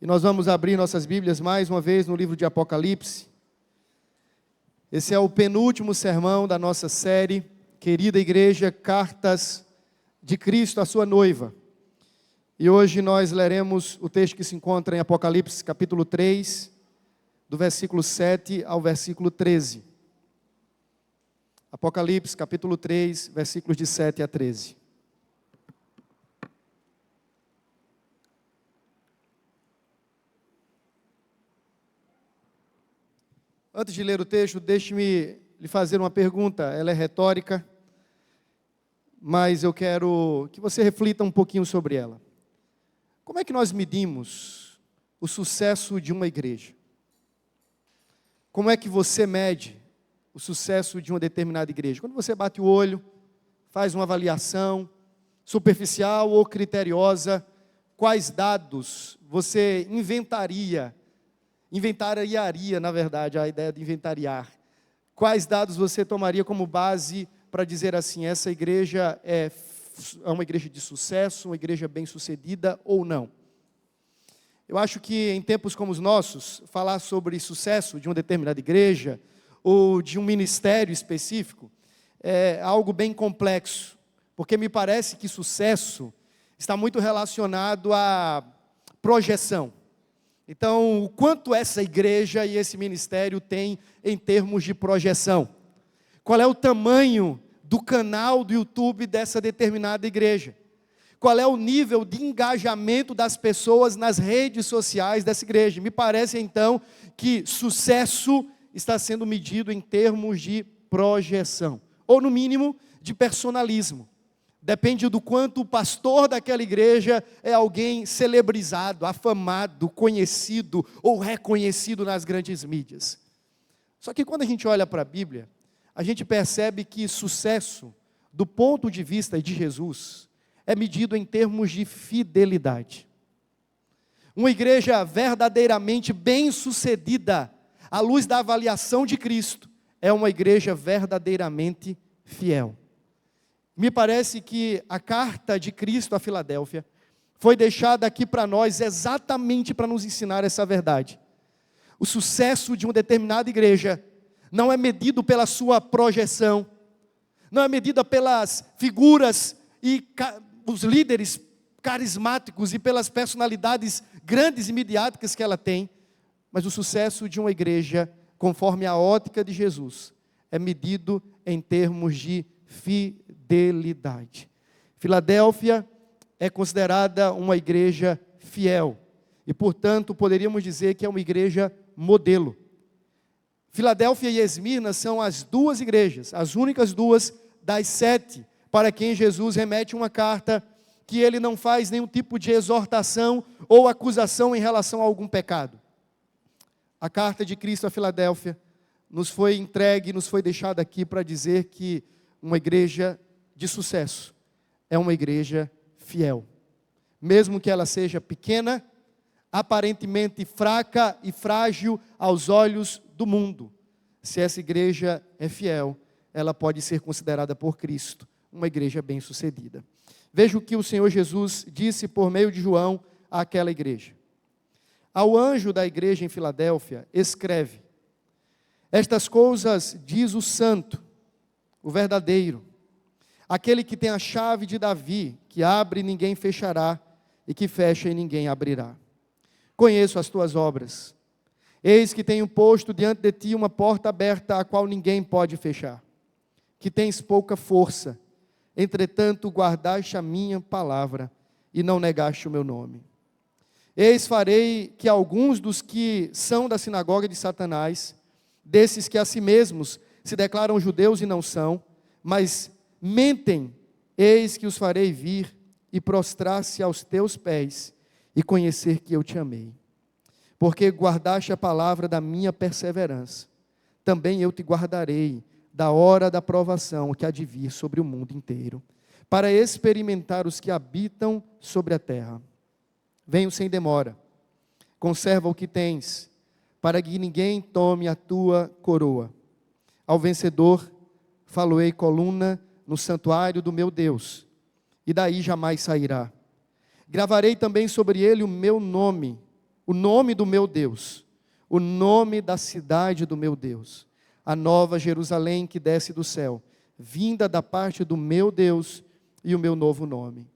E nós vamos abrir nossas Bíblias mais uma vez no livro de Apocalipse. Esse é o penúltimo sermão da nossa série, querida igreja, Cartas de Cristo à sua noiva. E hoje nós leremos o texto que se encontra em Apocalipse capítulo 3, do versículo 7 ao versículo 13. Apocalipse capítulo 3, versículos de 7 a 13. Antes de ler o texto, deixe-me lhe fazer uma pergunta. Ela é retórica, mas eu quero que você reflita um pouquinho sobre ela. Como é que nós medimos o sucesso de uma igreja? Como é que você mede o sucesso de uma determinada igreja? Quando você bate o olho, faz uma avaliação superficial ou criteriosa, quais dados você inventariaria, na verdade, a ideia de inventariar. Quais dados você tomaria como base para dizer assim, essa igreja é uma igreja de sucesso, uma igreja bem-sucedida ou não? Eu acho que em tempos como os nossos, falar sobre sucesso de uma determinada igreja ou de um ministério específico é algo bem complexo, porque me parece que sucesso está muito relacionado à projeção. Então, o quanto essa igreja e esse ministério tem em termos de projeção? Qual é o tamanho do canal do YouTube dessa determinada igreja? Qual é o nível de engajamento das pessoas nas redes sociais dessa igreja? Me parece, então, que sucesso está sendo medido em termos de projeção, ou, no mínimo, de personalismo. Depende do quanto o pastor daquela igreja é alguém celebrizado, afamado, conhecido ou reconhecido nas grandes mídias. Só que quando a gente olha para a Bíblia, a gente percebe que sucesso, do ponto de vista de Jesus, é medido em termos de fidelidade. Uma igreja verdadeiramente bem-sucedida, à luz da avaliação de Cristo, é uma igreja verdadeiramente fiel. Me parece que a carta de Cristo à Filadélfia foi deixada aqui para nós exatamente para nos ensinar essa verdade. O sucesso de uma determinada igreja não é medido pela sua projeção, não é medida pelas figuras e os líderes carismáticos e pelas personalidades grandes e midiáticas que ela tem, mas o sucesso de uma igreja, conforme a ótica de Jesus, é medido em termos de fidelidade. Filadélfia é considerada uma igreja fiel e, portanto, poderíamos dizer que é uma igreja modelo. Filadélfia e Esmirna são as duas igrejas, as únicas duas das 7 para quem Jesus remete uma carta que ele não faz nenhum tipo de exortação ou acusação em relação a algum pecado. A carta de Cristo à Filadélfia nos foi entregue, nos foi deixada aqui para dizer que uma igreja de sucesso é uma igreja fiel. Mesmo que ela seja pequena, aparentemente fraca e frágil aos olhos do mundo. Se essa igreja é fiel, ela pode ser considerada por Cristo uma igreja bem-sucedida. Veja o que o Senhor Jesus disse por meio de João àquela igreja. Ao anjo da igreja em Filadélfia, escreve: estas coisas diz o santo, o verdadeiro, aquele que tem a chave de Davi, que abre e ninguém fechará, e que fecha e ninguém abrirá. Conheço as tuas obras. Eis que tenho posto diante de ti uma porta aberta, a qual ninguém pode fechar. Que tens pouca força, entretanto guardaste a minha palavra, e não negaste o meu nome. Eis farei que alguns dos que são da sinagoga de Satanás, desses que a si mesmos se declaram judeus e não são, mas mentem, eis que os farei vir e prostrar-se aos teus pés e conhecer que eu te amei. Porque guardaste a palavra da minha perseverança, também eu te guardarei da hora da provação que há de vir sobre o mundo inteiro, para experimentar os que habitam sobre a terra. Venho sem demora, conserva o que tens, para que ninguém tome a tua coroa. Ao vencedor, faloei coluna no santuário do meu Deus, e daí jamais sairá. Gravarei também sobre ele o meu nome, o nome do meu Deus, o nome da cidade do meu Deus, a nova Jerusalém que desce do céu, vinda da parte do meu Deus e o meu novo nome.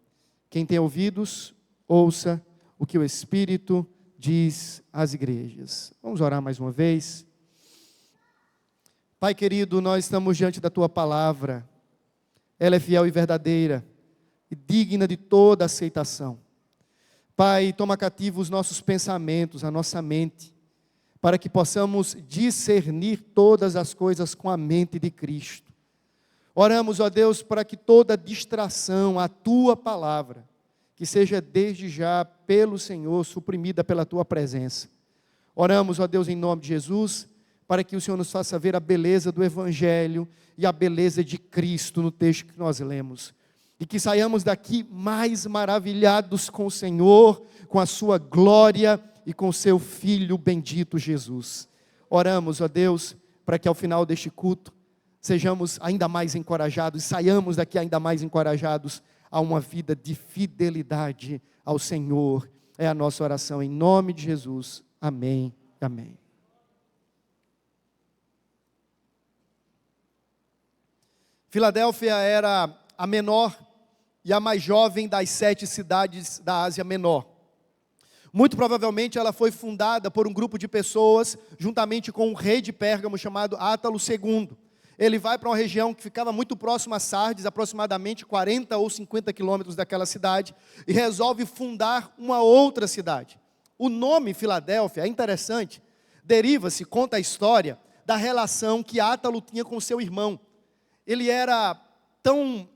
Quem tem ouvidos, ouça o que o Espírito diz às igrejas. Vamos orar mais uma vez. Pai querido, nós estamos diante da Tua palavra. Ela é fiel e verdadeira e digna de toda aceitação. Pai, toma cativo os nossos pensamentos, a nossa mente, para que possamos discernir todas as coisas com a mente de Cristo. Oramos, ó Deus, para que toda distração à Tua palavra, que seja desde já pelo Senhor, suprimida pela Tua presença. Oramos, ó Deus, em nome de Jesus, para que o Senhor nos faça ver a beleza do Evangelho e a beleza de Cristo no texto que nós lemos. E que saiamos daqui mais maravilhados com o Senhor, com a sua glória e com o seu Filho bendito Jesus. Oramos, ó Deus, para que ao final deste culto, sejamos ainda mais encorajados, saiamos daqui ainda mais encorajados a uma vida de fidelidade ao Senhor. É a nossa oração em nome de Jesus. Amém. Amém. Filadélfia era a menor e a mais jovem das 7 cidades da Ásia Menor. Muito provavelmente ela foi fundada por um grupo de pessoas, juntamente com um rei de Pérgamo chamado Átalo II. Ele vai para uma região que ficava muito próxima a Sardes, aproximadamente 40 ou 50 quilômetros daquela cidade, e resolve fundar uma outra cidade. O nome Filadélfia é interessante, deriva-se, conta a história, da relação que Átalo tinha com seu irmão. Ele era tão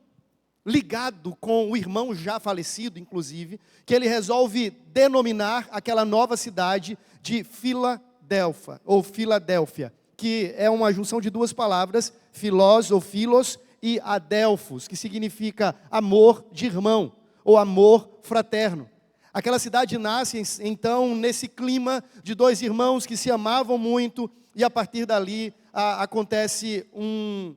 ligado com o irmão já falecido, inclusive, que ele resolve denominar aquela nova cidade de Filadélfia, ou Filadélfia, que é uma junção de duas palavras, filós ou filos e adelphos, que significa amor de irmão, ou amor fraterno. Aquela cidade nasce, então, nesse clima de dois irmãos que se amavam muito, e a partir dali acontece um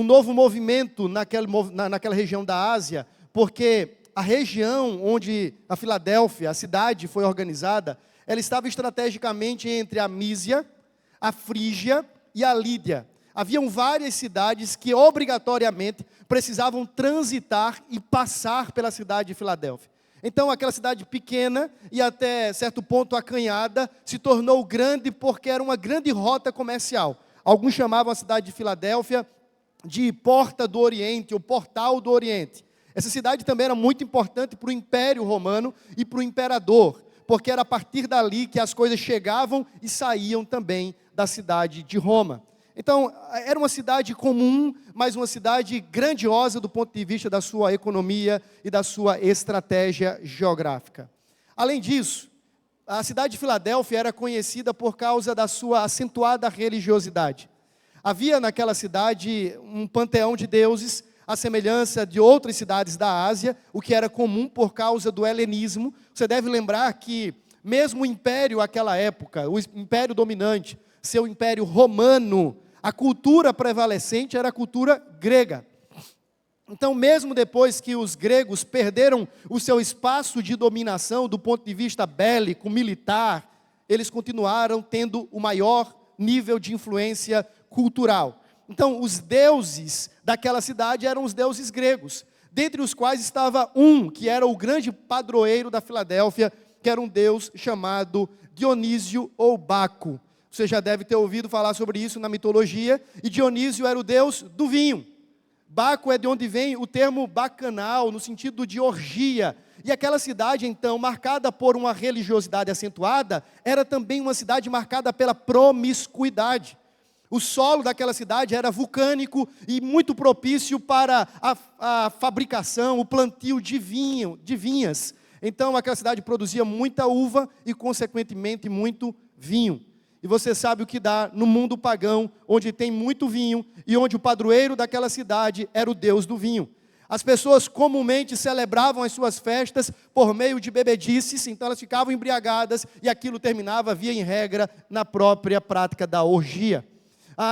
novo movimento naquela região da Ásia, porque a região onde a Filadélfia, a cidade, foi organizada, ela estava estrategicamente entre a Mísia, a Frígia e a Lídia. Haviam várias cidades que obrigatoriamente precisavam transitar e passar pela cidade de Filadélfia. Então aquela cidade pequena e até certo ponto acanhada se tornou grande porque era uma grande rota comercial. Alguns chamavam a cidade de Filadélfia de Porta do Oriente, ou Portal do Oriente. Essa cidade também era muito importante para o Império Romano e para o imperador, porque era a partir dali que as coisas chegavam e saíam também da cidade de Roma. Então, era uma cidade comum, mas uma cidade grandiosa do ponto de vista da sua economia e da sua estratégia geográfica. Além disso, a cidade de Filadélfia era conhecida por causa da sua acentuada religiosidade. Havia naquela cidade um panteão de deuses, à semelhança de outras cidades da Ásia, o que era comum por causa do helenismo. Você deve lembrar que mesmo o império àquela época, o império dominante, seu império romano, a cultura prevalecente era a cultura grega. Então, mesmo depois que os gregos perderam o seu espaço de dominação do ponto de vista bélico, militar, eles continuaram tendo o maior nível de influência cultural. Então, os deuses daquela cidade eram os deuses gregos, dentre os quais estava um, que era o grande padroeiro da Filadélfia, que era um deus chamado Dionísio ou Baco. Você já deve ter ouvido falar sobre isso na mitologia, e Dionísio era o deus do vinho. Baco é de onde vem o termo bacanal, no sentido de orgia. E aquela cidade, então, marcada por uma religiosidade acentuada, era também uma cidade marcada pela promiscuidade. O solo daquela cidade era vulcânico e muito propício para a fabricação, o plantio de vinhas. Então, aquela cidade produzia muita uva e, consequentemente, muito vinho. E você sabe o que dá no mundo pagão, onde tem muito vinho e onde o padroeiro daquela cidade era o deus do vinho. As pessoas comumente celebravam as suas festas por meio de bebedices, então elas ficavam embriagadas e aquilo terminava, via em regra, na própria prática da orgia.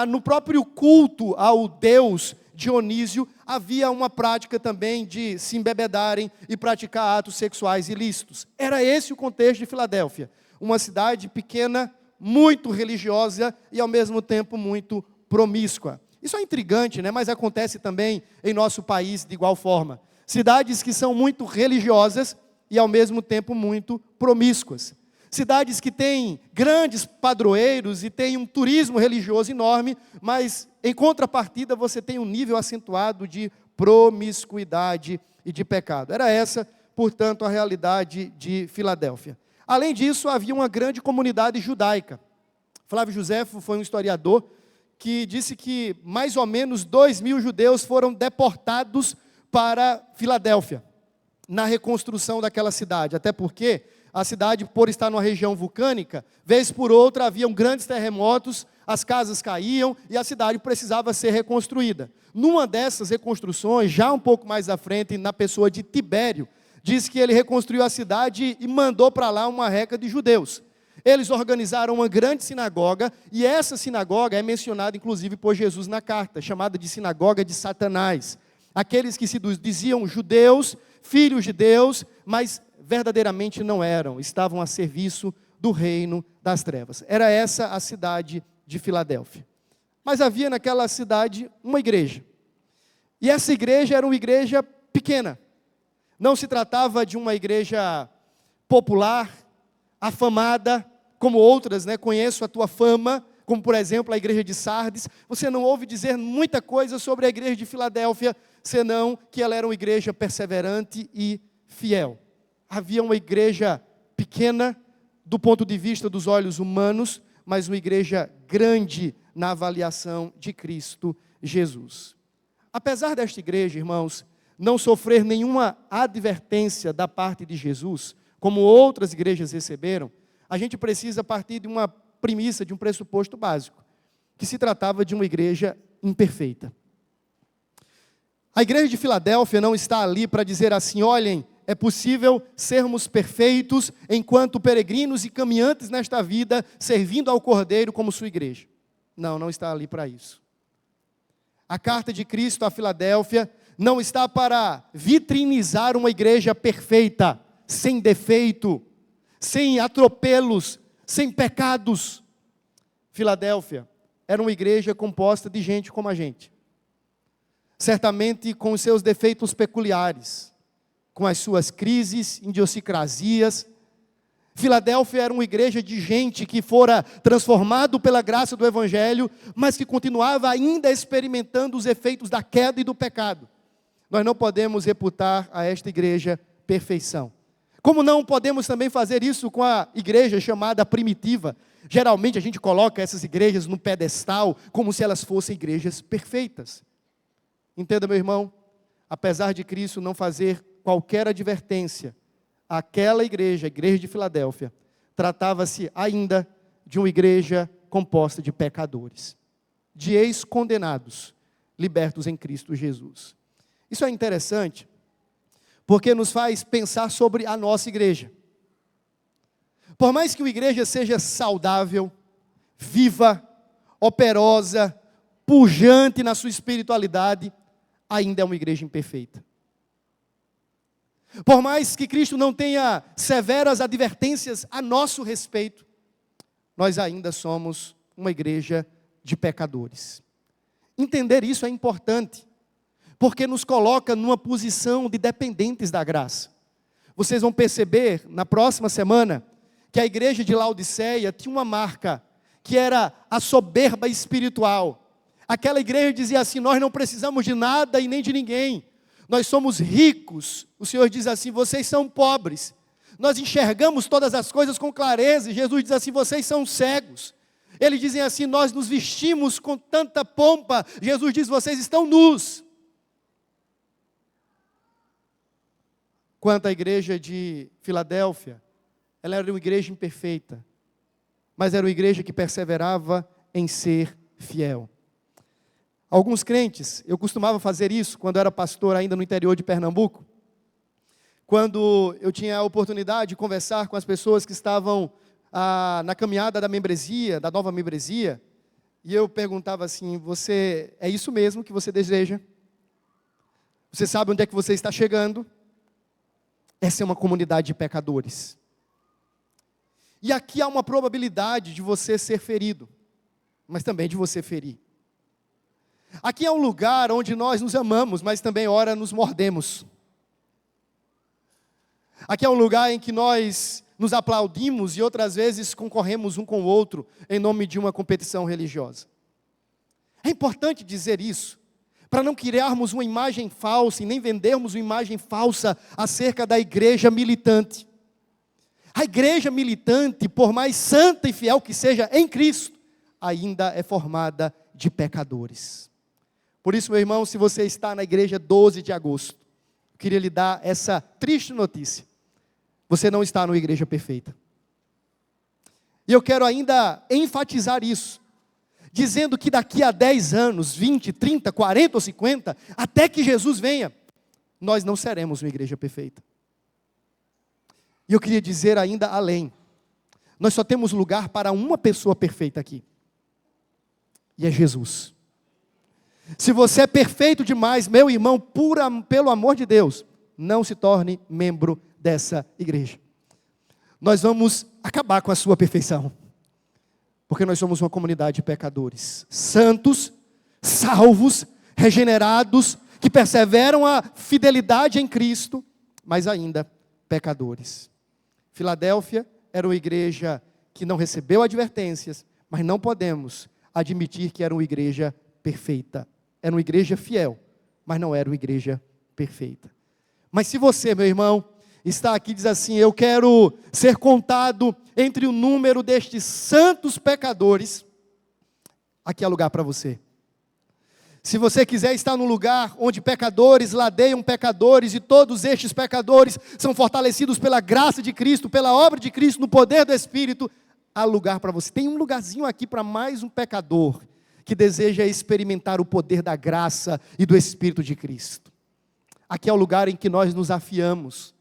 No próprio culto ao deus Dionísio, havia uma prática também de se embebedarem e praticar atos sexuais ilícitos. Era esse o contexto de Filadélfia. Uma cidade pequena, muito religiosa e, ao mesmo tempo, muito promíscua. Isso é intrigante, né? Mas acontece também em nosso país de igual forma. Cidades que são muito religiosas e, ao mesmo tempo, muito promíscuas. Cidades que têm grandes padroeiros e têm um turismo religioso enorme, mas, em contrapartida, você tem um nível acentuado de promiscuidade e de pecado. Era essa, portanto, a realidade de Filadélfia. Além disso, havia uma grande comunidade judaica. Flávio Josefo foi um historiador que disse que mais ou menos 2.000 judeus foram deportados para Filadélfia, na reconstrução daquela cidade. Até porque a cidade, por estar numa região vulcânica, vez por outra haviam grandes terremotos, as casas caíam e a cidade precisava ser reconstruída. Numa dessas reconstruções, já um pouco mais à frente, na pessoa de Tibério, diz que ele reconstruiu a cidade e mandou para lá uma reca de judeus. Eles organizaram uma grande sinagoga, e essa sinagoga é mencionada inclusive por Jesus na carta, chamada de sinagoga de Satanás. Aqueles que se diziam judeus, filhos de Deus, mas verdadeiramente não eram, estavam a serviço do reino das trevas. Era essa a cidade de Filadélfia. Mas havia naquela cidade uma igreja. E essa igreja era uma igreja pequena. Não se tratava de uma igreja popular, afamada, como outras, né? Conheço a tua fama, como por exemplo a igreja de Sardes. Você não ouve dizer muita coisa sobre a igreja de Filadélfia, senão que ela era uma igreja perseverante e fiel. Havia uma igreja pequena, do ponto de vista dos olhos humanos, mas uma igreja grande na avaliação de Cristo Jesus. Apesar desta igreja, irmãos, não sofrer nenhuma advertência da parte de Jesus, como outras igrejas receberam, a gente precisa partir de uma premissa, de um pressuposto básico, que se tratava de uma igreja imperfeita. A igreja de Filadélfia não está ali para dizer assim: olhem, é possível sermos perfeitos enquanto peregrinos e caminhantes nesta vida, servindo ao Cordeiro como sua igreja. Não, não está ali para isso. A carta de Cristo à Filadélfia não está para vitrinizar uma igreja perfeita, sem defeito, sem atropelos, sem pecados. Filadélfia era uma igreja composta de gente como a gente. Certamente com os seus defeitos peculiares, com as suas crises, idiosincrasias. Filadélfia era uma igreja de gente que fora transformado pela graça do Evangelho, mas que continuava ainda experimentando os efeitos da queda e do pecado. Nós não podemos reputar a esta igreja perfeição. Como não podemos também fazer isso com a igreja chamada primitiva. Geralmente a gente coloca essas igrejas no pedestal, como se elas fossem igrejas perfeitas. Entenda, meu irmão, apesar de Cristo não fazer qualquer advertência, aquela igreja, a igreja de Filadélfia, tratava-se ainda de uma igreja composta de pecadores, de ex-condenados, libertos em Cristo Jesus. Isso é interessante, porque nos faz pensar sobre a nossa igreja. Por mais que uma igreja seja saudável, viva, operosa, pujante na sua espiritualidade, ainda é uma igreja imperfeita. Por mais que Cristo não tenha severas advertências a nosso respeito, nós ainda somos uma igreja de pecadores. Entender isso é importante, porque nos coloca numa posição de dependentes da graça. Vocês vão perceber na próxima semana que a igreja de Laodiceia tinha uma marca, que era a soberba espiritual. Aquela igreja dizia assim: nós não precisamos de nada e nem de ninguém. Nós somos ricos. O Senhor diz assim: vocês são pobres. Nós enxergamos todas as coisas com clareza. E Jesus diz assim: vocês são cegos. Eles dizem assim: nós nos vestimos com tanta pompa. Jesus diz: vocês estão nus. Quanto à igreja de Filadélfia, ela era uma igreja imperfeita, mas era uma igreja que perseverava em ser fiel. Alguns crentes, eu costumava fazer isso quando era pastor ainda no interior de Pernambuco, quando eu tinha a oportunidade de conversar com as pessoas que estavam na caminhada da membresia, da nova membresia, E eu perguntava assim, você, é isso mesmo que você deseja? Você sabe onde é que você está chegando? Essa é uma comunidade de pecadores. E aqui há uma probabilidade de você ser ferido, mas também de você ferir. Aqui é um lugar onde nós nos amamos, mas também, ora, nos mordemos. Aqui é um lugar em que nós nos aplaudimos e outras vezes concorremos um com o outro em nome de uma competição religiosa. É importante dizer isso, para não criarmos uma imagem falsa e nem vendermos uma imagem falsa acerca da igreja militante. A igreja militante, por mais santa e fiel que seja em Cristo, ainda é formada de pecadores. Por isso, meu irmão, se você está na igreja 12 de agosto, eu queria lhe dar essa triste notícia. Você não está numa igreja perfeita. E eu quero ainda enfatizar isso, dizendo que daqui a 10 anos, 20, 30, 40 ou 50, até que Jesus venha, nós não seremos uma igreja perfeita. E eu queria dizer ainda além, nós só temos lugar para uma pessoa perfeita aqui, e é Jesus. Se você é perfeito demais, meu irmão, pelo amor de Deus, não se torne membro dessa igreja. Nós vamos acabar com a sua perfeição, porque nós somos uma comunidade de pecadores, santos, salvos, regenerados, que perseveram a fidelidade em Cristo, mas ainda pecadores. Filadélfia era uma igreja que não recebeu advertências, mas não podemos admitir que era uma igreja perfeita. Era uma igreja fiel, mas não era uma igreja perfeita. Mas se você, meu irmão, está aqui e diz assim, eu quero ser contado entre o número destes santos pecadores, aqui é lugar para você. Se você quiser estar num lugar onde pecadores ladeiam pecadores e todos estes pecadores são fortalecidos pela graça de Cristo, pela obra de Cristo, no poder do Espírito, há lugar para você. Tem um lugarzinho aqui para mais um pecador que deseja experimentar o poder da graça e do Espírito de Cristo. Aqui é o lugar em que nós nos afiamos.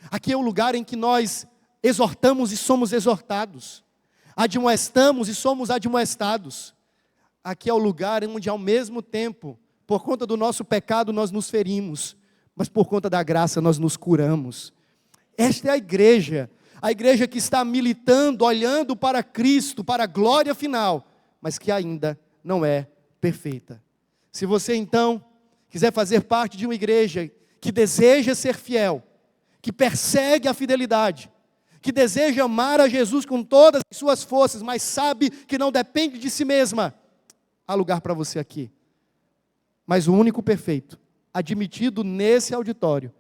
Aqui é o lugar em que nós exortamos e somos exortados. Admoestamos e somos admoestados. Aqui é o lugar onde ao mesmo tempo, por conta do nosso pecado nós nos ferimos, mas por conta da graça nós nos curamos. Esta é a igreja que está militando, olhando para Cristo, para a glória final, mas que ainda não é perfeita. Se você então quiser fazer parte de uma igreja que deseja ser fiel, que persegue a fidelidade, que deseja amar a Jesus com todas as suas forças, mas sabe que não depende de si mesma, há lugar para você aqui. Mas o único perfeito, admitido nesse auditório,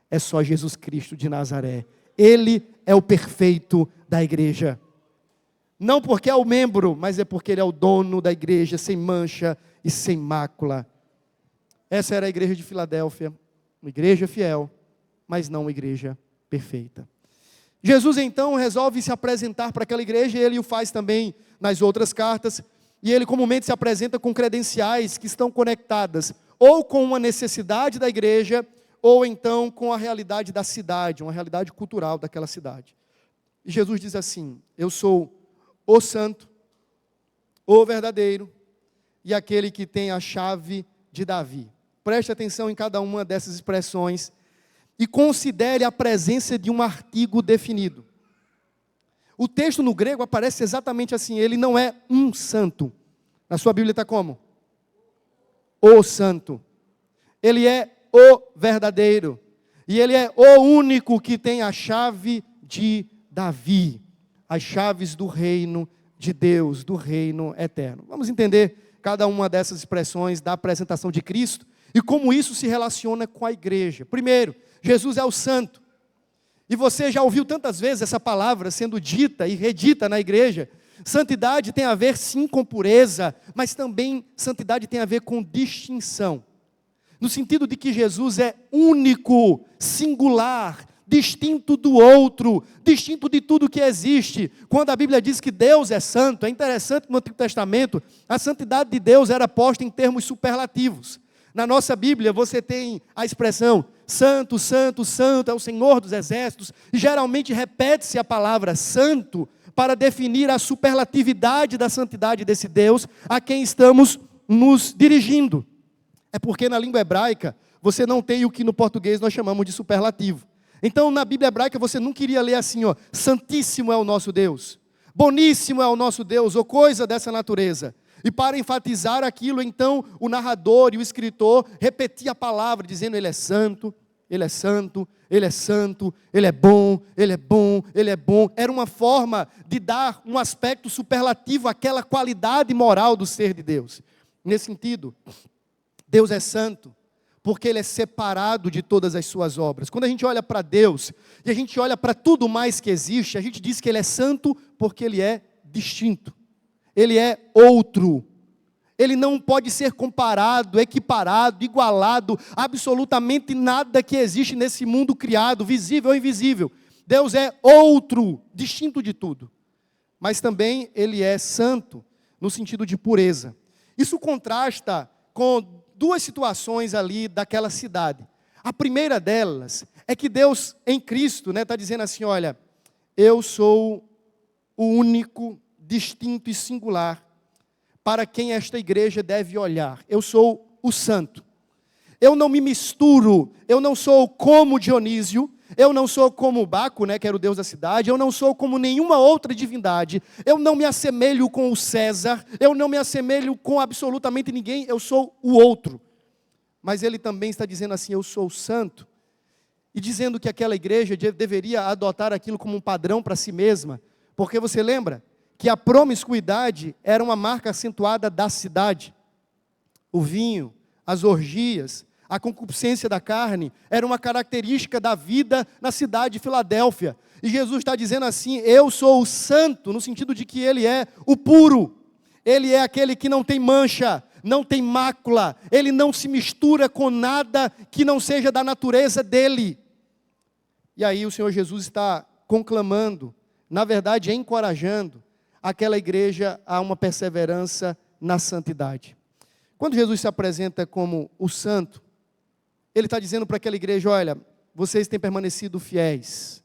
é só Jesus Cristo de Nazaré. Ele é o perfeito da igreja. Não porque é o membro, mas é porque ele é o dono da igreja, sem mancha e sem mácula. Essa era a igreja de Filadélfia, uma igreja fiel, mas não uma igreja perfeita. Jesus então resolve se apresentar para aquela igreja, e ele o faz também nas outras cartas, e ele comumente se apresenta com credenciais que estão conectadas, ou com uma necessidade da igreja, ou então com a realidade da cidade, uma realidade cultural daquela cidade. E Jesus diz assim, eu sou o santo, o verdadeiro, e aquele que tem a chave de Davi. Preste atenção em cada uma dessas expressões, e considere a presença de um artigo definido. O texto no grego aparece exatamente assim, ele não é um santo. Na sua Bíblia está como? O santo. Ele é o verdadeiro. E ele é o único que tem a chave de Davi. As chaves do reino de Deus, do reino eterno. Vamos entender cada uma dessas expressões da apresentação de Cristo e como isso se relaciona com a igreja. Primeiro, Jesus é o santo. E você já ouviu tantas vezes essa palavra sendo dita e redita na igreja. Santidade tem a ver sim com pureza, mas também santidade tem a ver com distinção. No sentido de que Jesus é único, singular, distinto do outro, distinto de tudo que existe. Quando a Bíblia diz que Deus é santo, é interessante que no Antigo Testamento, a santidade de Deus era posta em termos superlativos. Na nossa Bíblia você tem a expressão santo, santo, santo é o Senhor dos exércitos, e geralmente repete-se a palavra santo para definir a superlatividade da santidade desse Deus a quem estamos nos dirigindo. É porque na língua hebraica você não tem o que no português nós chamamos de superlativo. Então na Bíblia hebraica você não queria ler assim, ó, santíssimo é o nosso Deus, boníssimo é o nosso Deus, ou coisa dessa natureza. E para enfatizar aquilo, então, o narrador e o escritor repetia a palavra, dizendo, Ele é santo, Ele é santo, Ele é santo, Ele é bom, Ele é bom, Ele é bom. Era uma forma de dar um aspecto superlativo àquela qualidade moral do ser de Deus. Nesse sentido, Deus é santo, porque Ele é separado de todas as suas obras. Quando a gente olha para Deus, e a gente olha para tudo mais que existe, a gente diz que Ele é santo porque Ele é distinto. Ele é outro. Ele não pode ser comparado, equiparado, igualado, absolutamente nada que existe nesse mundo criado, visível ou invisível. Deus é outro, distinto de tudo. Mas também Ele é santo, no sentido de pureza. Isso contrasta com duas situações ali daquela cidade. A primeira delas é que Deus em Cristo está dizendo assim, olha, eu sou o único, distinto e singular para quem esta igreja deve olhar. Eu sou o santo. Eu não me misturo, eu não sou como Dionísio, eu não sou como Baco, que era o deus da cidade, eu não sou como nenhuma outra divindade, eu não me assemelho com o César, eu não me assemelho com absolutamente ninguém, eu sou o outro. Mas ele também está dizendo assim, eu sou o santo, e dizendo que aquela igreja deveria adotar aquilo como um padrão para si mesma, porque você lembra que a promiscuidade era uma marca acentuada da cidade. O vinho, as orgias, a concupiscência da carne, era uma característica da vida na cidade de Filadélfia. E Jesus está dizendo assim, eu sou o santo, no sentido de que Ele é o puro. Ele é aquele que não tem mancha, não tem mácula. Ele não se mistura com nada que não seja da natureza dEle. E aí o Senhor Jesus está conclamando, na verdade encorajando, aquela igreja a uma perseverança na santidade. Quando Jesus se apresenta como o santo, Ele está dizendo para aquela igreja, olha, vocês têm permanecido fiéis,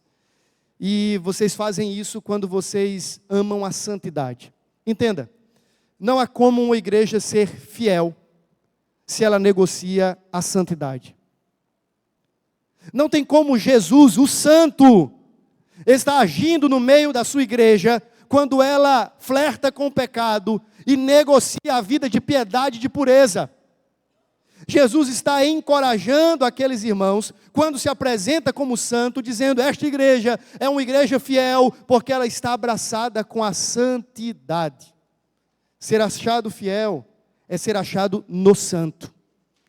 e vocês fazem isso quando vocês amam a santidade. Entenda, não há como uma igreja ser fiel, se ela negocia a santidade. Não tem como Jesus, o santo, está agindo no meio da sua igreja, quando ela flerta com o pecado e negocia a vida de piedade e de pureza. Jesus está encorajando aqueles irmãos, quando se apresenta como santo, dizendo, esta igreja é uma igreja fiel, porque ela está abraçada com a santidade. Ser achado fiel é ser achado no santo,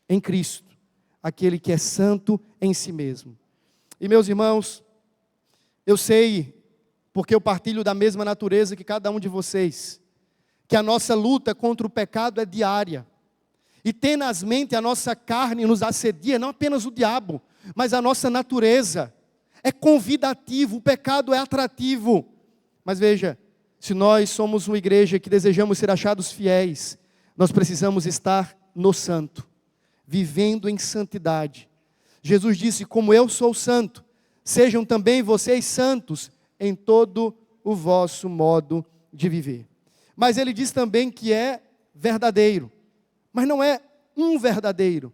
em Cristo, aquele que é santo em si mesmo. E meus irmãos, eu sei, porque eu partilho da mesma natureza que cada um de vocês, que a nossa luta contra o pecado é diária, e tenazmente a nossa carne nos assedia, não apenas o diabo, mas a nossa natureza, é convidativo, o pecado é atrativo, mas veja, se nós somos uma igreja que desejamos ser achados fiéis, nós precisamos estar no santo, vivendo em santidade. Jesus disse, como eu sou santo, sejam também vocês santos, em todo o vosso modo de viver. Mas ele diz também que é verdadeiro, mas não é um verdadeiro,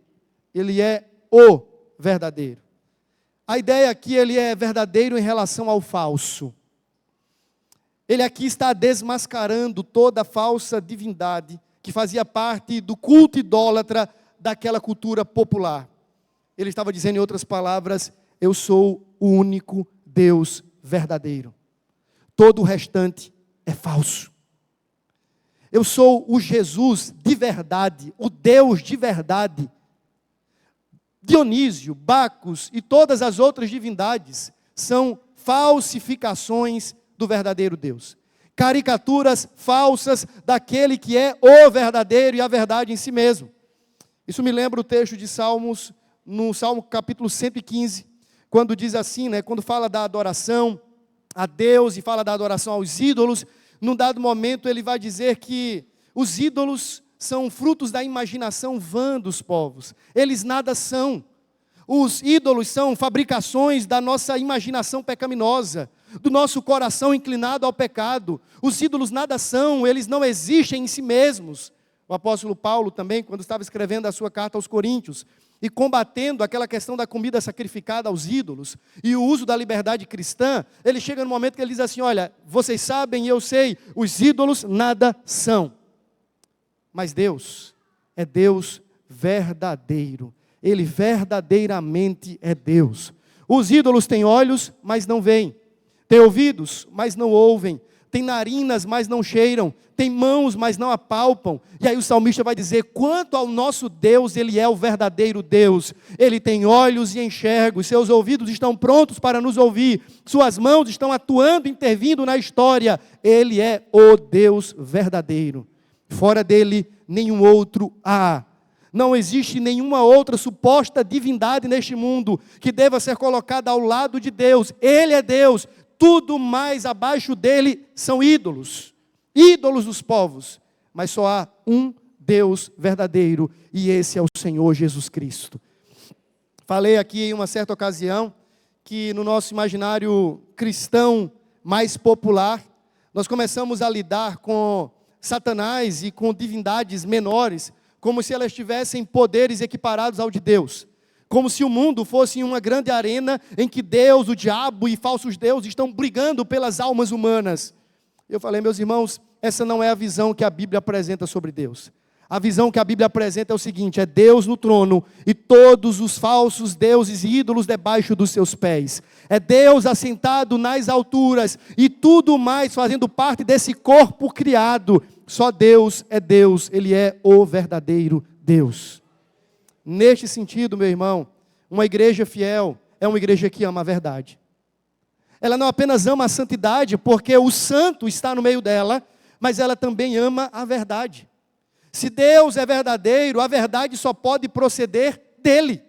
ele é o verdadeiro. A ideia é que ele é verdadeiro em relação ao falso. Ele aqui está desmascarando toda a falsa divindade que fazia parte do culto idólatra daquela cultura popular. Ele estava dizendo em outras palavras, eu sou o único Deus verdadeiro. Todo o restante é falso. Eu sou o Jesus de verdade, o Deus de verdade. Dionísio, Bacos e todas as outras divindades são falsificações do verdadeiro Deus. Caricaturas falsas daquele que é o verdadeiro e a verdade em si mesmo. Isso me lembra o texto de Salmos, no Salmo capítulo 115, quando diz assim, quando fala da adoração a Deus e fala da adoração aos ídolos, num dado momento ele vai dizer que os ídolos são frutos da imaginação vã dos povos. Eles nada são. Os ídolos são fabricações da nossa imaginação pecaminosa. do nosso coração inclinado ao pecado. Os ídolos nada são, eles não existem em si mesmos. O apóstolo Paulo também, quando estava escrevendo a sua carta aos Coríntios, e combatendo aquela questão da comida sacrificada aos ídolos, e o uso da liberdade cristã, ele chega no momento que ele diz assim, olha, vocês sabem e eu sei, os ídolos nada são. Mas Deus é Deus verdadeiro. Ele verdadeiramente é Deus. Os ídolos têm olhos, mas não veem. Têm ouvidos, mas não ouvem. Têm narinas, mas não cheiram. Têm mãos, mas não apalpam. E aí o salmista vai dizer, quanto ao nosso Deus, Ele é o verdadeiro Deus. Ele tem olhos e enxerga. Os seus ouvidos estão prontos para nos ouvir. Suas mãos estão atuando, intervindo na história. Ele é o Deus verdadeiro. Fora dele, nenhum outro há. Não existe nenhuma outra suposta divindade neste mundo que deva ser colocada ao lado de Deus. Ele é Deus. Tudo mais abaixo dele são ídolos. Ídolos dos povos. Mas só há um Deus verdadeiro. E esse é o Senhor Jesus Cristo. Falei aqui em uma certa ocasião que no nosso imaginário cristão mais popular, nós começamos a lidar com Satanás e com divindades menores, como se elas tivessem poderes equiparados ao de Deus. Como se o mundo fosse uma grande arena em que Deus, o diabo e falsos deuses estão brigando pelas almas humanas. Eu falei, meus irmãos, essa não é a visão que a Bíblia apresenta sobre Deus. A visão que a Bíblia apresenta é o seguinte, é Deus no trono e todos os falsos deuses e ídolos debaixo dos seus pés. É Deus assentado nas alturas e tudo mais fazendo parte desse corpo criado. Só Deus é Deus, Ele é o verdadeiro Deus. Neste sentido, meu irmão, uma igreja fiel é uma igreja que ama a verdade. Ela não apenas ama a santidade, porque o santo está no meio dela, mas ela também ama a verdade. Se Deus é verdadeiro, a verdade só pode proceder dele.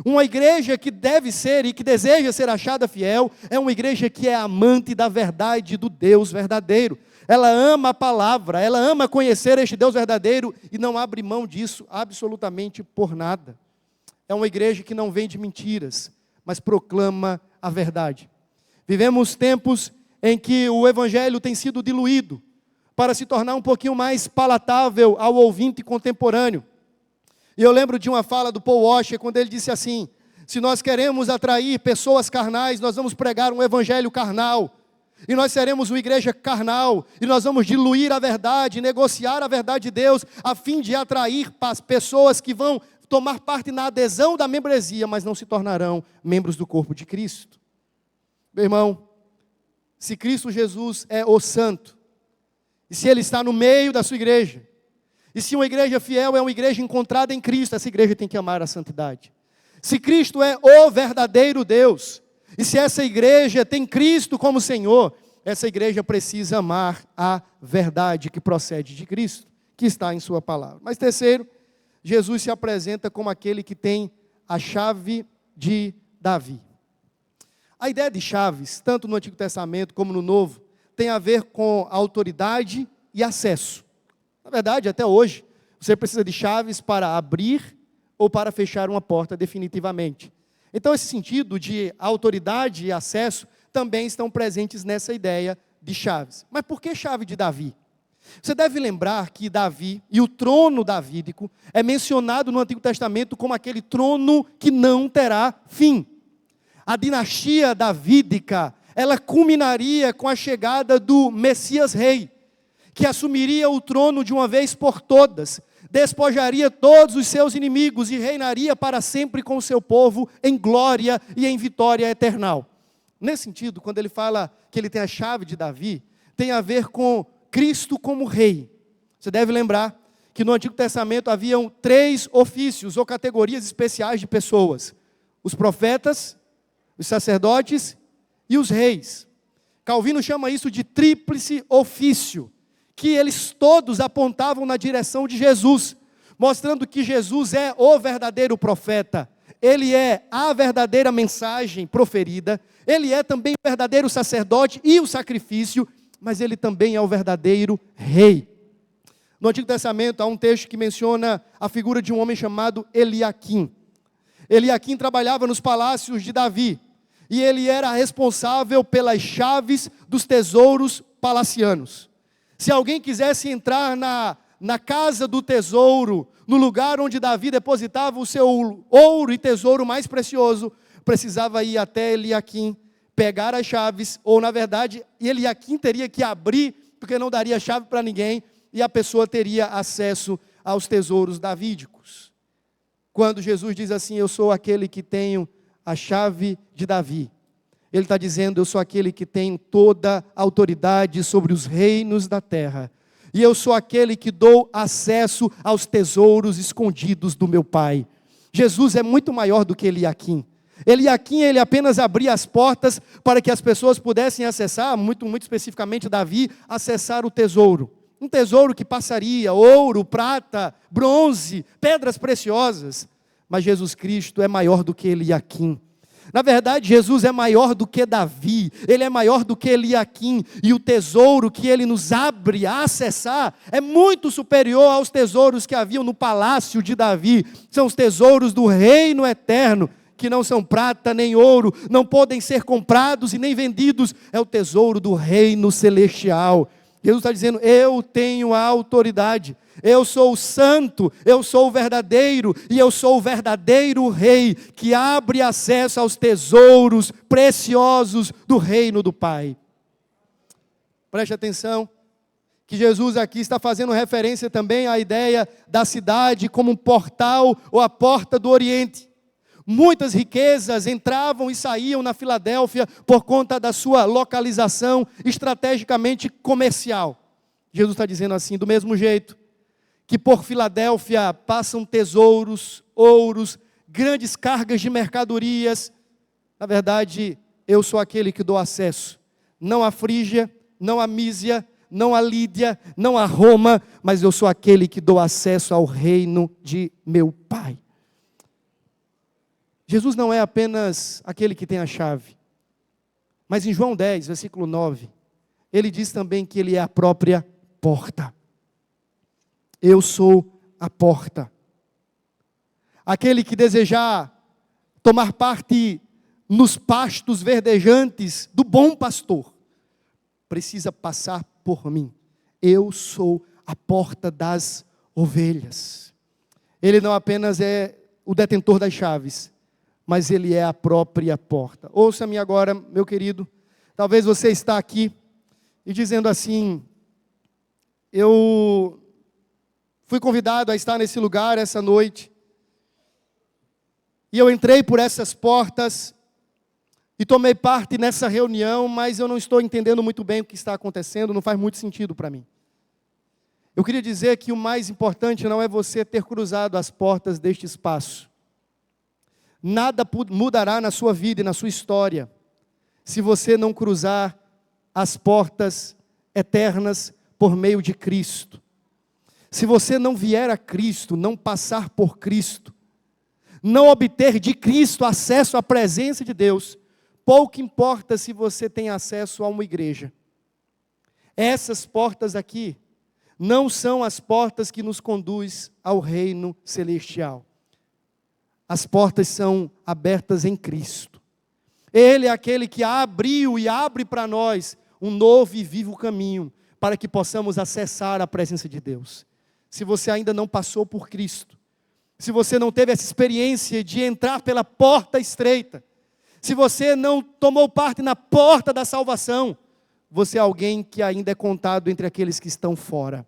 Uma igreja que deve ser e que deseja ser achada fiel, é uma igreja que é amante da verdade do Deus verdadeiro. Ela ama a palavra, ela ama conhecer este Deus verdadeiro e não abre mão disso absolutamente por nada. É uma igreja que não vende mentiras, mas proclama a verdade. Vivemos tempos em que o evangelho tem sido diluído, para se tornar um pouquinho mais palatável ao ouvinte contemporâneo. E eu lembro de uma fala do Paul Washer, quando ele disse assim, se nós queremos atrair pessoas carnais, nós vamos pregar um evangelho carnal, e nós seremos uma igreja carnal, e nós vamos diluir a verdade, negociar a verdade de Deus, a fim de atrair pessoas que vão tomar parte na adesão da membresia, mas não se tornarão membros do corpo de Cristo. Meu irmão, se Cristo Jesus é o santo, e se Ele está no meio da sua igreja, e se uma igreja fiel é uma igreja encontrada em Cristo, essa igreja tem que amar a santidade. Se Cristo é o verdadeiro Deus, e se essa igreja tem Cristo como Senhor, essa igreja precisa amar a verdade que procede de Cristo, que está em sua palavra. Mas terceiro, Jesus se apresenta como aquele que tem a chave de Davi. A ideia de chaves, tanto no Antigo Testamento como no Novo, tem a ver com autoridade e acesso. Na verdade, até hoje, você precisa de chaves para abrir ou para fechar uma porta definitivamente. Então, esse sentido de autoridade e acesso também estão presentes nessa ideia de chaves. Mas por que chave de Davi? Você deve lembrar que Davi e o trono davídico é mencionado no Antigo Testamento como aquele trono que não terá fim. A dinastia davídica, ela culminaria com a chegada do Messias Rei, que assumiria o trono de uma vez por todas, despojaria todos os seus inimigos e reinaria para sempre com o seu povo em glória e em vitória eternal. Nesse sentido, quando ele fala que ele tem a chave de Davi, tem a ver com Cristo como rei. Você deve lembrar que no Antigo Testamento haviam 3 ofícios ou categorias especiais de pessoas: os profetas, os sacerdotes e os reis. Calvino chama isso de tríplice ofício, que eles todos apontavam na direção de Jesus, mostrando que Jesus é o verdadeiro profeta, Ele é a verdadeira mensagem proferida, Ele é também o verdadeiro sacerdote e o sacrifício, mas Ele também é o verdadeiro rei. No Antigo Testamento há um texto que menciona a figura de um homem chamado Eliaquim. Eliaquim trabalhava nos palácios de Davi, e ele era responsável pelas chaves dos tesouros palacianos. Se alguém quisesse entrar na casa do tesouro, no lugar onde Davi depositava o seu ouro e tesouro mais precioso, precisava ir até Eliaquim, pegar as chaves, ou na verdade, Eliaquim teria que abrir, porque não daria chave para ninguém, e a pessoa teria acesso aos tesouros davídicos. Quando Jesus diz assim, eu sou aquele que tenho a chave de Davi, ele está dizendo, eu sou aquele que tenho toda a autoridade sobre os reinos da terra, e eu sou aquele que dou acesso aos tesouros escondidos do meu Pai. Jesus é muito maior do que Eliaquim. Eliaquim, ele apenas abria as portas para que as pessoas pudessem acessar, muito especificamente Davi, acessar o tesouro. Um tesouro que passaria ouro, prata, bronze, pedras preciosas. Mas Jesus Cristo é maior do que Eliaquim. Na verdade, Jesus é maior do que Davi, ele é maior do que Eliaquim, e o tesouro que ele nos abre a acessar é muito superior aos tesouros que haviam no palácio de Davi. São os tesouros do reino eterno, que não são prata nem ouro, não podem ser comprados e nem vendidos, é o tesouro do reino celestial. Jesus está dizendo, eu tenho a autoridade, eu sou o santo, eu sou o verdadeiro, e eu sou o verdadeiro rei, que abre acesso aos tesouros preciosos do reino do Pai. Preste atenção, que Jesus aqui está fazendo referência também à ideia da cidade como um portal ou a porta do Oriente. Muitas riquezas entravam e saíam na Filadélfia por conta da sua localização estrategicamente comercial. Jesus está dizendo assim, do mesmo jeito que por Filadélfia passam tesouros, ouros, grandes cargas de mercadorias. Na verdade, eu sou aquele que dou acesso, não a Frígia, não a Mísia, não a Lídia, não a Roma, mas eu sou aquele que dou acesso ao reino de meu Pai. Jesus não é apenas aquele que tem a chave, mas em João 10, versículo 9, ele diz também que ele é a própria porta. Eu sou a porta. Aquele que desejar tomar parte nos pastos verdejantes do bom pastor, precisa passar por mim. Eu sou a porta das ovelhas. Ele não apenas é o detentor das chaves, mas ele é a própria porta. Ouça-me agora, meu querido, talvez você está aqui e dizendo assim, eu fui convidado a estar nesse lugar essa noite, e eu entrei por essas portas, e tomei parte nessa reunião, mas eu não estou entendendo muito bem o que está acontecendo, não faz muito sentido para mim. Eu queria dizer que o mais importante não é você ter cruzado as portas deste espaço. Nada mudará na sua vida e na sua história, se você não cruzar as portas eternas por meio de Cristo. Se você não vier a Cristo, não passar por Cristo, não obter de Cristo acesso à presença de Deus, pouco importa se você tem acesso a uma igreja. Essas portas aqui não são as portas que nos conduz ao reino celestial. As portas são abertas em Cristo. Ele é aquele que abriu e abre para nós um novo e vivo caminho, para que possamos acessar a presença de Deus. Se você ainda não passou por Cristo, se você não teve essa experiência de entrar pela porta estreita, se você não tomou parte na porta da salvação, você é alguém que ainda é contado entre aqueles que estão fora.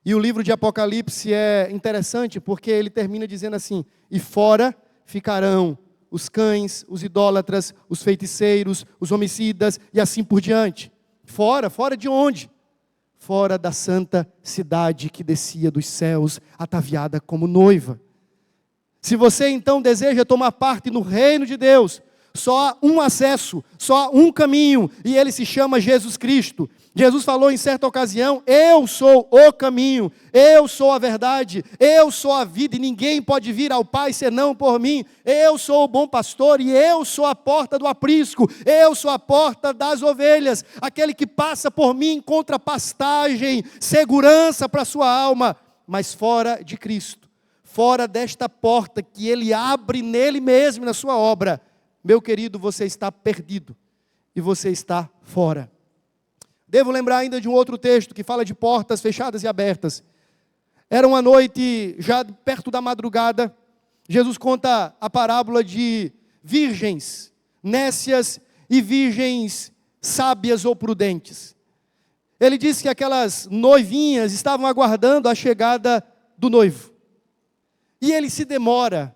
E o livro de Apocalipse é interessante porque ele termina dizendo assim, e fora ficarão os cães, os idólatras, os feiticeiros, os homicidas e assim por diante. Fora de onde? Fora da santa cidade que descia dos céus, ataviada como noiva. Se você então deseja tomar parte no reino de Deus, só há um acesso, só há um caminho, e ele se chama Jesus Cristo. Jesus falou em certa ocasião, eu sou o caminho, eu sou a verdade, eu sou a vida, e ninguém pode vir ao Pai senão por mim. Eu sou o bom pastor, e eu sou a porta do aprisco, eu sou a porta das ovelhas. Aquele que passa por mim encontra pastagem, segurança para a sua alma. Mas fora de Cristo, fora desta porta que Ele abre nele mesmo, na sua obra, meu querido, você está perdido e você está fora. Devo lembrar ainda de um outro texto que fala de portas fechadas e abertas. Era uma noite, já perto da madrugada, Jesus conta a parábola de virgens nécias e virgens sábias ou prudentes. Ele diz que aquelas noivinhas estavam aguardando a chegada do noivo. E ele se demora.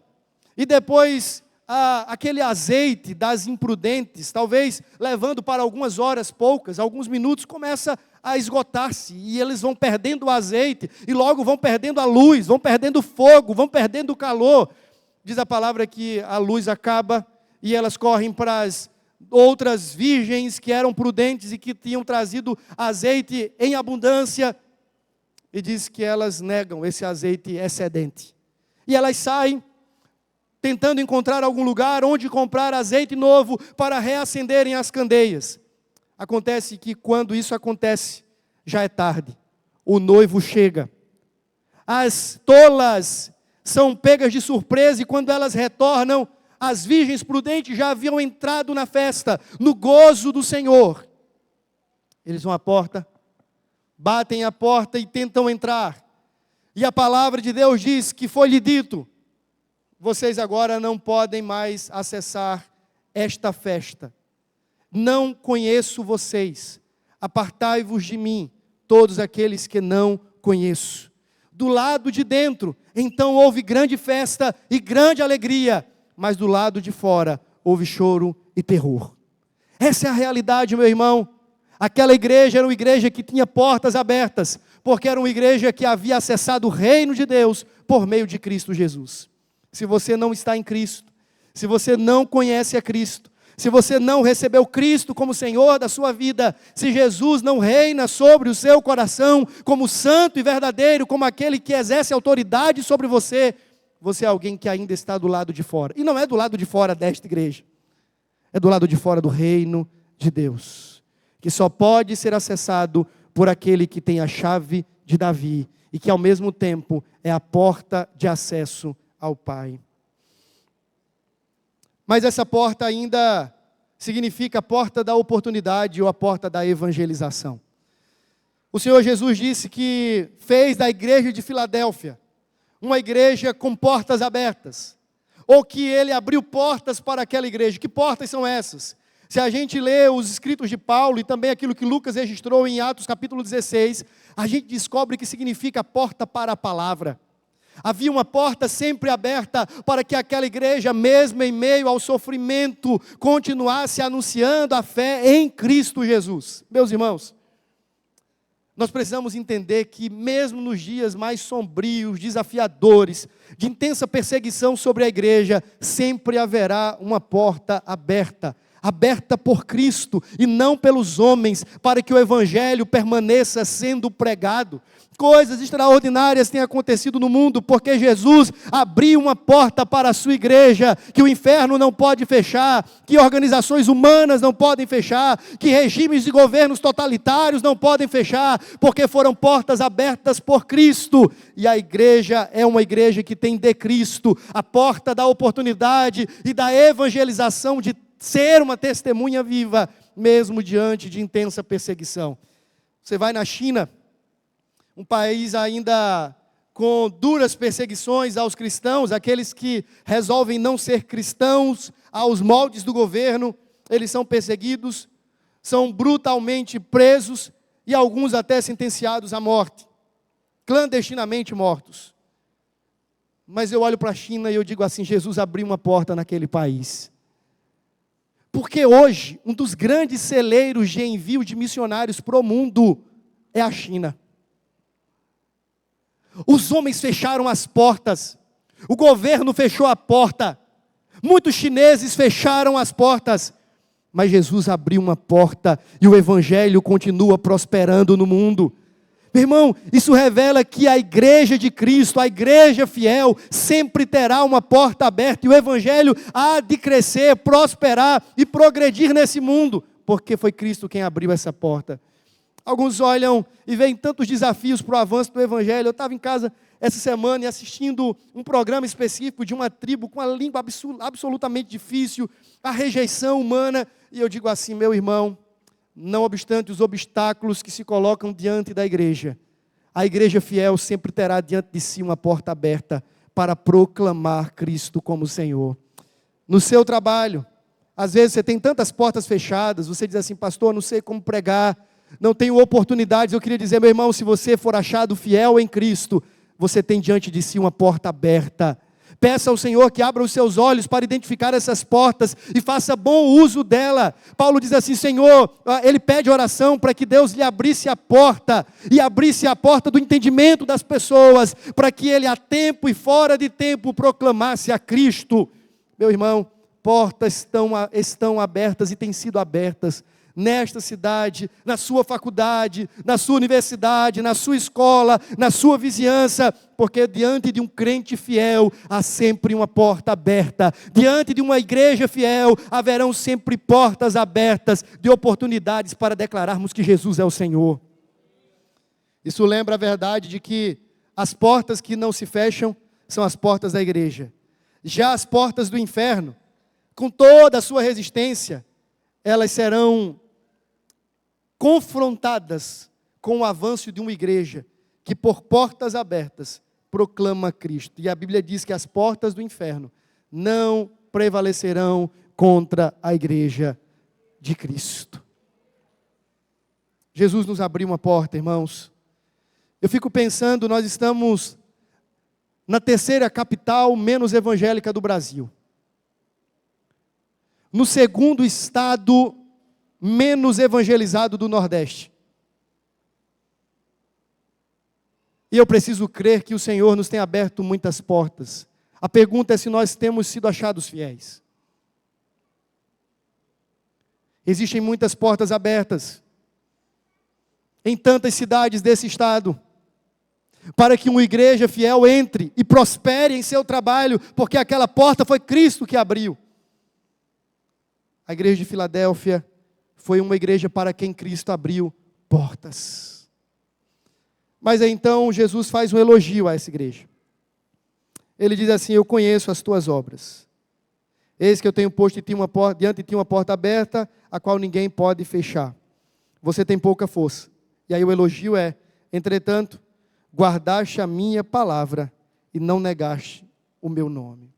E depois, aquele azeite das imprudentes, talvez levando para algumas horas poucas, alguns minutos, começa a esgotar-se. E eles vão perdendo o azeite, e logo vão perdendo a luz, vão perdendo o fogo, vão perdendo o calor. Diz a palavra que a luz acaba, e elas correm para as outras virgens que eram prudentes e que tinham trazido azeite em abundância. E diz que elas negam esse azeite excedente. E elas saem, tentando encontrar algum lugar onde comprar azeite novo para reacenderem as candeias. Acontece que quando isso acontece, já é tarde. O noivo chega. As tolas são pegas de surpresa e quando elas retornam, as virgens prudentes já haviam entrado na festa, no gozo do Senhor. Eles vão à porta, batem a porta e tentam entrar. E a palavra de Deus diz que foi-lhe dito: vocês agora não podem mais acessar esta festa. Não conheço vocês. Apartai-vos de mim, todos aqueles que não conheço. Do lado de dentro, então houve grande festa e grande alegria, mas do lado de fora houve choro e terror. Essa é a realidade, meu irmão. Aquela igreja era uma igreja que tinha portas abertas, porque era uma igreja que havia acessado o reino de Deus por meio de Cristo Jesus. Se você não está em Cristo, se você não conhece a Cristo, se você não recebeu Cristo como Senhor da sua vida, se Jesus não reina sobre o seu coração como santo e verdadeiro, como aquele que exerce autoridade sobre você, você é alguém que ainda está do lado de fora. E não é do lado de fora desta igreja, é do lado de fora do reino de Deus, que só pode ser acessado por aquele que tem a chave de Davi e que ao mesmo tempo é a porta de acesso ao Pai. Mas essa porta ainda significa a porta da oportunidade ou a porta da evangelização. O Senhor Jesus disse que fez da igreja de Filadélfia uma igreja com portas abertas, ou que ele abriu portas para aquela igreja. Que portas são essas? Se a gente lê os escritos de Paulo e também aquilo que Lucas registrou em Atos capítulo 16, a gente descobre que significa porta para a palavra. Havia uma porta sempre aberta para que aquela igreja, mesmo em meio ao sofrimento, continuasse anunciando a fé em Cristo Jesus. Meus irmãos, nós precisamos entender que mesmo nos dias mais sombrios, desafiadores, de intensa perseguição sobre a igreja, sempre haverá uma porta aberta. Aberta por Cristo e não pelos homens, para que o evangelho permaneça sendo pregado. Coisas extraordinárias têm acontecido no mundo, porque Jesus abriu uma porta para a sua igreja, que o inferno não pode fechar, que organizações humanas não podem fechar, que regimes de governos totalitários não podem fechar, porque foram portas abertas por Cristo, e a igreja é uma igreja que tem de Cristo, a porta da oportunidade e da evangelização, de ser uma testemunha viva, mesmo diante de intensa perseguição. Você vai na China, um país ainda com duras perseguições aos cristãos, aqueles que resolvem não ser cristãos aos moldes do governo, eles são perseguidos, são brutalmente presos e alguns até sentenciados à morte, clandestinamente mortos. Mas eu olho para a China e eu digo assim: Jesus abriu uma porta naquele país. Porque hoje, um dos grandes celeiros de envio de missionários para o mundo é a China. Os homens fecharam as portas, o governo fechou a porta, muitos chineses fecharam as portas, mas Jesus abriu uma porta e o evangelho continua prosperando no mundo. Meu irmão, isso revela que a igreja de Cristo, a igreja fiel, sempre terá uma porta aberta e o evangelho há de crescer, prosperar e progredir nesse mundo, porque foi Cristo quem abriu essa porta. Alguns olham e veem tantos desafios para o avanço do evangelho. Eu estava em casa essa semana e assistindo um programa específico de uma tribo com uma língua absolutamente difícil, a rejeição humana, e eu digo assim, meu irmão, não obstante os obstáculos que se colocam diante da igreja, a igreja fiel sempre terá diante de si uma porta aberta para proclamar Cristo como Senhor. No seu trabalho, às vezes você tem tantas portas fechadas, você diz assim, pastor, não sei como pregar, não tenho oportunidades. Eu queria dizer, meu irmão, se você for achado fiel em Cristo, você tem diante de si uma porta aberta. Peça ao Senhor que abra os seus olhos para identificar essas portas e faça bom uso dela. Paulo diz assim, Senhor, ele pede oração para que Deus lhe abrisse a porta, e abrisse a porta do entendimento das pessoas, para que ele a tempo e fora de tempo proclamasse a Cristo. Meu irmão, portas estão abertas e têm sido abertas nesta cidade, na sua faculdade, na sua universidade, na sua escola, na sua vizinhança, porque diante de um crente fiel, há sempre uma porta aberta. Diante de uma igreja fiel, haverão sempre portas abertas de oportunidades para declararmos que Jesus é o Senhor. Isso lembra a verdade de que as portas que não se fecham são as portas da igreja. Já as portas do inferno, com toda a sua resistência, elas serão confrontadas com o avanço de uma igreja que por portas abertas proclama Cristo. E a Bíblia diz que as portas do inferno não prevalecerão contra a igreja de Cristo. Jesus nos abriu uma porta, irmãos. Eu fico pensando, nós estamos na terceira capital menos evangélica do Brasil. No segundo estado menos evangelizado do Nordeste. E eu preciso crer que o Senhor nos tem aberto muitas portas. A pergunta é se nós temos sido achados fiéis. Existem muitas portas abertas em tantas cidades desse estado, para que uma igreja fiel entre e prospere em seu trabalho, porque aquela porta foi Cristo que abriu. A igreja de Filadélfia foi uma igreja para quem Cristo abriu portas. Mas aí, então Jesus faz um elogio a essa igreja. Ele diz assim, eu conheço as tuas obras. Eis que eu tenho posto diante de ti uma porta aberta, a qual ninguém pode fechar. Você tem pouca força. E aí o elogio é, entretanto, guardaste a minha palavra e não negaste o meu nome.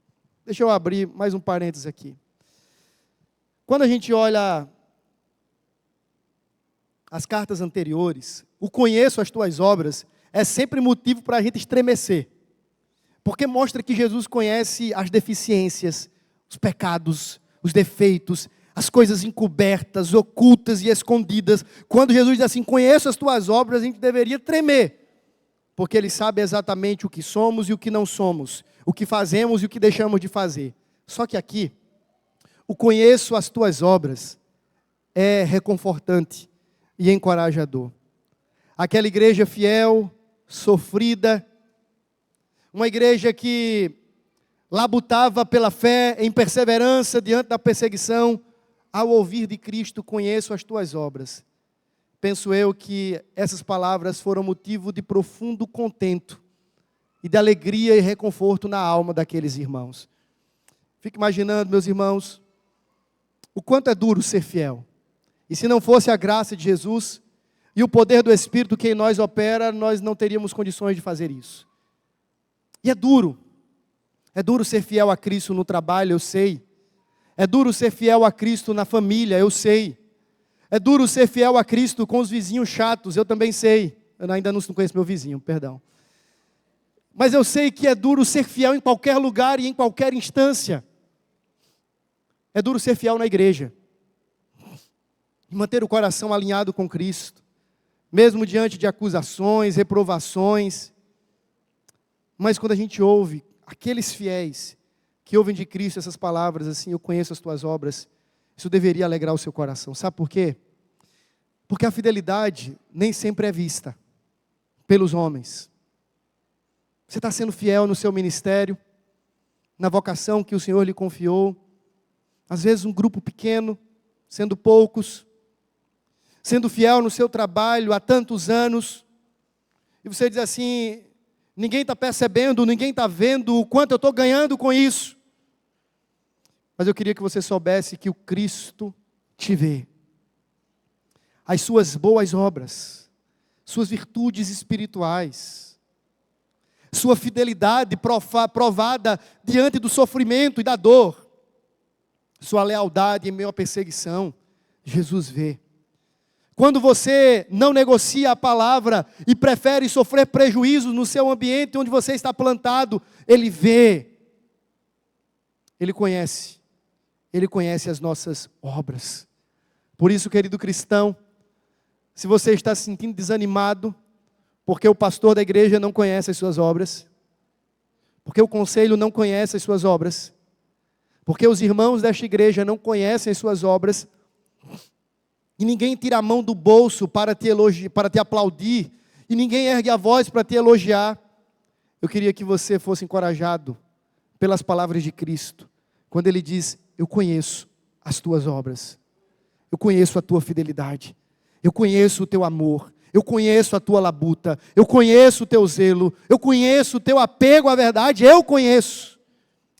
Deixa eu abrir mais um parênteses aqui. Quando a gente olha as cartas anteriores, o conheço as tuas obras, é sempre motivo para a gente estremecer. Porque mostra que Jesus conhece as deficiências, os pecados, os defeitos, as coisas encobertas, ocultas e escondidas. Quando Jesus diz assim, conheço as tuas obras, a gente deveria tremer. Porque Ele sabe exatamente o que somos e o que não somos, o que fazemos e o que deixamos de fazer. Só que aqui, o conheço as tuas obras é reconfortante e encorajador. Aquela igreja fiel, sofrida, uma igreja que labutava pela fé, em perseverança diante da perseguição, ao ouvir de Cristo, conheço as tuas obras. Penso eu que essas palavras foram motivo de profundo contento e de alegria e reconforto na alma daqueles irmãos. Fico imaginando, meus irmãos, o quanto é duro ser fiel. E se não fosse a graça de Jesus e o poder do Espírito que em nós opera, nós não teríamos condições de fazer isso. E é duro ser fiel a Cristo no trabalho, eu sei. É duro ser fiel a Cristo na família, eu sei. É duro ser fiel a Cristo com os vizinhos chatos, eu também sei. Eu ainda não conheço meu vizinho, perdão. Mas eu sei que é duro ser fiel em qualquer lugar e em qualquer instância. É duro ser fiel na igreja. E manter o coração alinhado com Cristo. Mesmo diante de acusações, reprovações. Mas quando a gente ouve aqueles fiéis que ouvem de Cristo essas palavras assim, eu conheço as tuas obras, isso deveria alegrar o seu coração. Sabe por quê? Porque a fidelidade nem sempre é vista pelos homens. Você está sendo fiel no seu ministério, na vocação que o Senhor lhe confiou. Às vezes um grupo pequeno, sendo poucos, sendo fiel no seu trabalho há tantos anos. E você diz assim, ninguém está percebendo, ninguém está vendo o quanto eu estou ganhando com isso. Mas eu queria que você soubesse que o Cristo te vê. As suas boas obras, suas virtudes espirituais, sua fidelidade provada diante do sofrimento e da dor, sua lealdade em meio à perseguição, Jesus vê. Quando você não negocia a palavra e prefere sofrer prejuízos no seu ambiente onde você está plantado, Ele vê. Ele conhece as nossas obras. Por isso, querido cristão, se você está se sentindo desanimado, porque o pastor da igreja não conhece as suas obras, porque o conselho não conhece as suas obras, porque os irmãos desta igreja não conhecem as suas obras, e ninguém tira a mão do bolso para te elogiar, para te aplaudir, e ninguém ergue a voz para te elogiar, eu queria que você fosse encorajado pelas palavras de Cristo, quando Ele diz: eu conheço as tuas obras, eu conheço a tua fidelidade, eu conheço o teu amor, eu conheço a tua labuta, eu conheço o teu zelo, eu conheço o teu apego à verdade, eu conheço.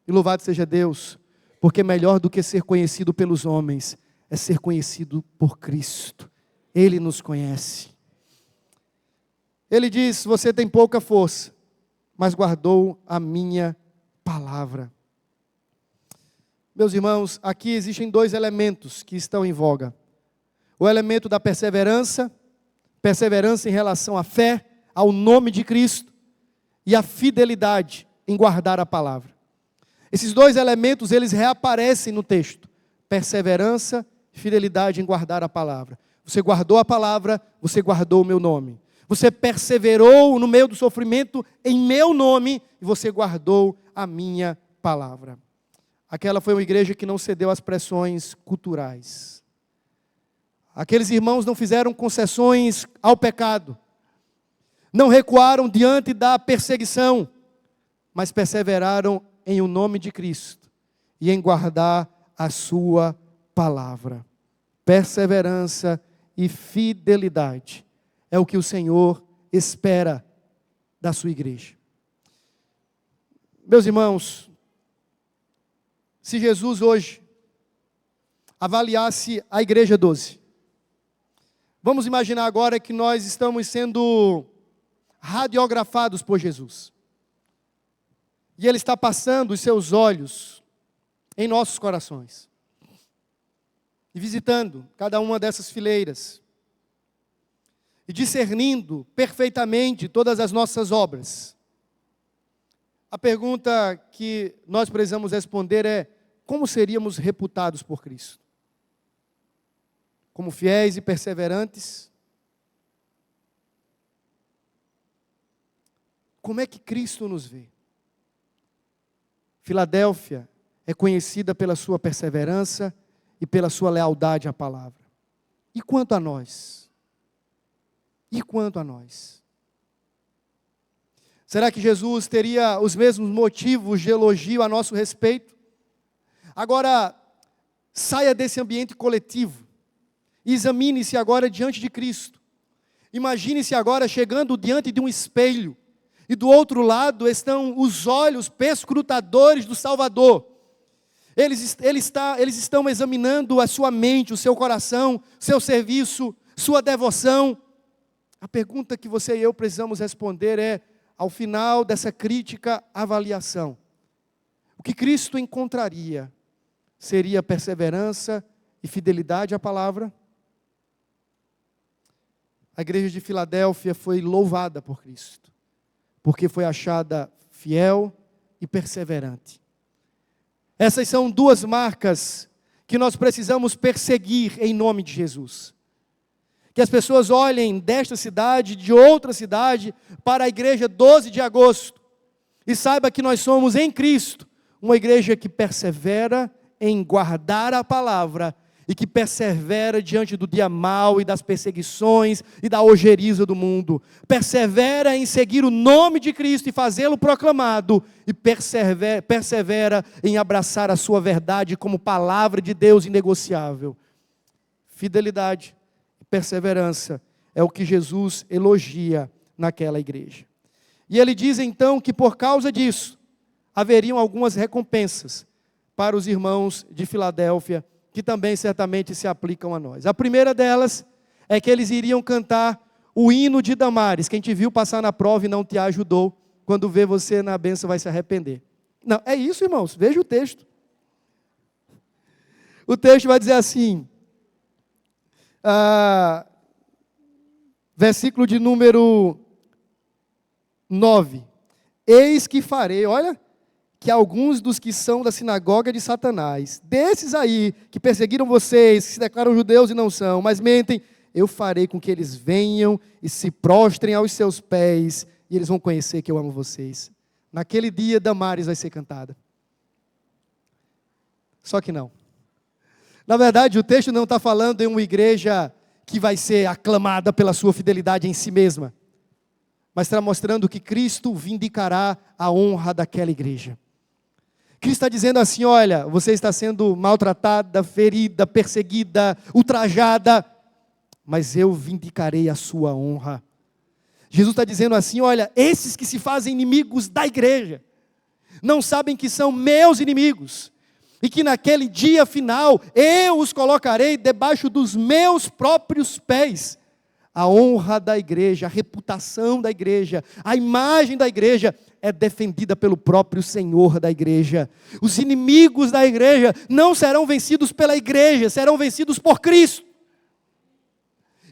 E louvado seja Deus, porque melhor do que ser conhecido pelos homens, é ser conhecido por Cristo. Ele nos conhece. Ele diz: você tem pouca força, mas guardou a minha palavra. Meus irmãos, aqui existem dois elementos que estão em voga. O elemento da perseverança em relação à fé, ao nome de Cristo, e a fidelidade em guardar a palavra. Esses dois elementos, eles reaparecem no texto. Perseverança e fidelidade em guardar a palavra. Você guardou a palavra, você guardou o meu nome. Você perseverou no meio do sofrimento em meu nome, e você guardou a minha palavra. Aquela foi uma igreja que não cedeu às pressões culturais. Aqueles irmãos não fizeram concessões ao pecado. Não recuaram diante da perseguição, mas perseveraram em o nome de Cristo e em guardar a sua palavra. Perseverança e fidelidade é o que o Senhor espera da sua igreja. Meus irmãos, se Jesus hoje avaliasse a igreja 12, vamos imaginar agora que nós estamos sendo radiografados por Jesus. E Ele está passando os seus olhos em nossos corações. E visitando cada uma dessas fileiras. E discernindo perfeitamente todas as nossas obras. A pergunta que nós precisamos responder é: como seríamos reputados por Cristo? Como fiéis e perseverantes? Como é que Cristo nos vê? Filadélfia é conhecida pela sua perseverança e pela sua lealdade à palavra. E quanto a nós? E quanto a nós? Será que Jesus teria os mesmos motivos de elogio a nosso respeito? Agora, saia desse ambiente coletivo. Examine-se agora diante de Cristo. Imagine-se agora chegando diante de um espelho. E do outro lado estão os olhos perscrutadores do Salvador. Eles estão examinando a sua mente, o seu coração, seu serviço, sua devoção. A pergunta que você e eu precisamos responder é, ao final dessa crítica avaliação, o que Cristo encontraria? Seria perseverança e fidelidade à palavra? A igreja de Filadélfia foi louvada por Cristo, porque foi achada fiel e perseverante. Essas são duas marcas que nós precisamos perseguir em nome de Jesus. Que as pessoas olhem desta cidade, de outra cidade, para a igreja 12 de agosto, e saiba que nós somos em Cristo, uma igreja que persevera em guardar a palavra, e que persevera diante do dia mau e das perseguições e da ojeriza do mundo. Persevera em seguir o nome de Cristo e fazê-lo proclamado. E persevera em abraçar a sua verdade como palavra de Deus inegociável. Fidelidade e perseverança é o que Jesus elogia naquela igreja. E ele diz então que por causa disso, haveriam algumas recompensas para os irmãos de Filadélfia, que também certamente se aplicam a nós. A primeira delas é que eles iriam cantar o hino de Damares. Quem te viu passar na prova e não te ajudou, quando vê você na bênção vai se arrepender. Não, é isso, irmãos, veja o texto. O texto vai dizer assim, versículo de número 9. Eis que farei, olha, que alguns dos que são da sinagoga de Satanás, desses aí que perseguiram vocês, que se declaram judeus e não são, mas mentem, eu farei com que eles venham e se prostrem aos seus pés, e eles vão conhecer que eu amo vocês. Naquele dia, Damares vai ser cantada. Só que não. Na verdade, o texto não está falando em uma igreja que vai ser aclamada pela sua fidelidade em si mesma, mas está mostrando que Cristo vindicará a honra daquela igreja. Cristo está dizendo assim, olha, você está sendo maltratada, ferida, perseguida, ultrajada, mas eu vindicarei a sua honra. Jesus está dizendo assim, olha, esses que se fazem inimigos da igreja, não sabem que são meus inimigos, e que naquele dia final, eu os colocarei debaixo dos meus próprios pés. A honra da igreja, a reputação da igreja, a imagem da igreja é defendida pelo próprio Senhor da igreja. Os inimigos da igreja não serão vencidos pela igreja, serão vencidos por Cristo.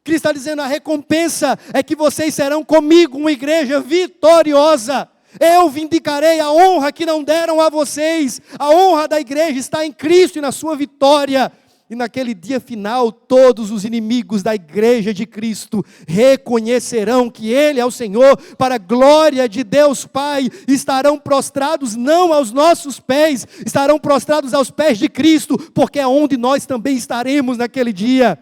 Cristo está dizendo, a recompensa é que vocês serão comigo, uma igreja vitoriosa. Eu vindicarei a honra que não deram a vocês. A honra da igreja está em Cristo e na sua vitória. E naquele dia final, todos os inimigos da igreja de Cristo reconhecerão que Ele é o Senhor, para a glória de Deus Pai, estarão prostrados não aos nossos pés, estarão prostrados aos pés de Cristo, porque é onde nós também estaremos naquele dia.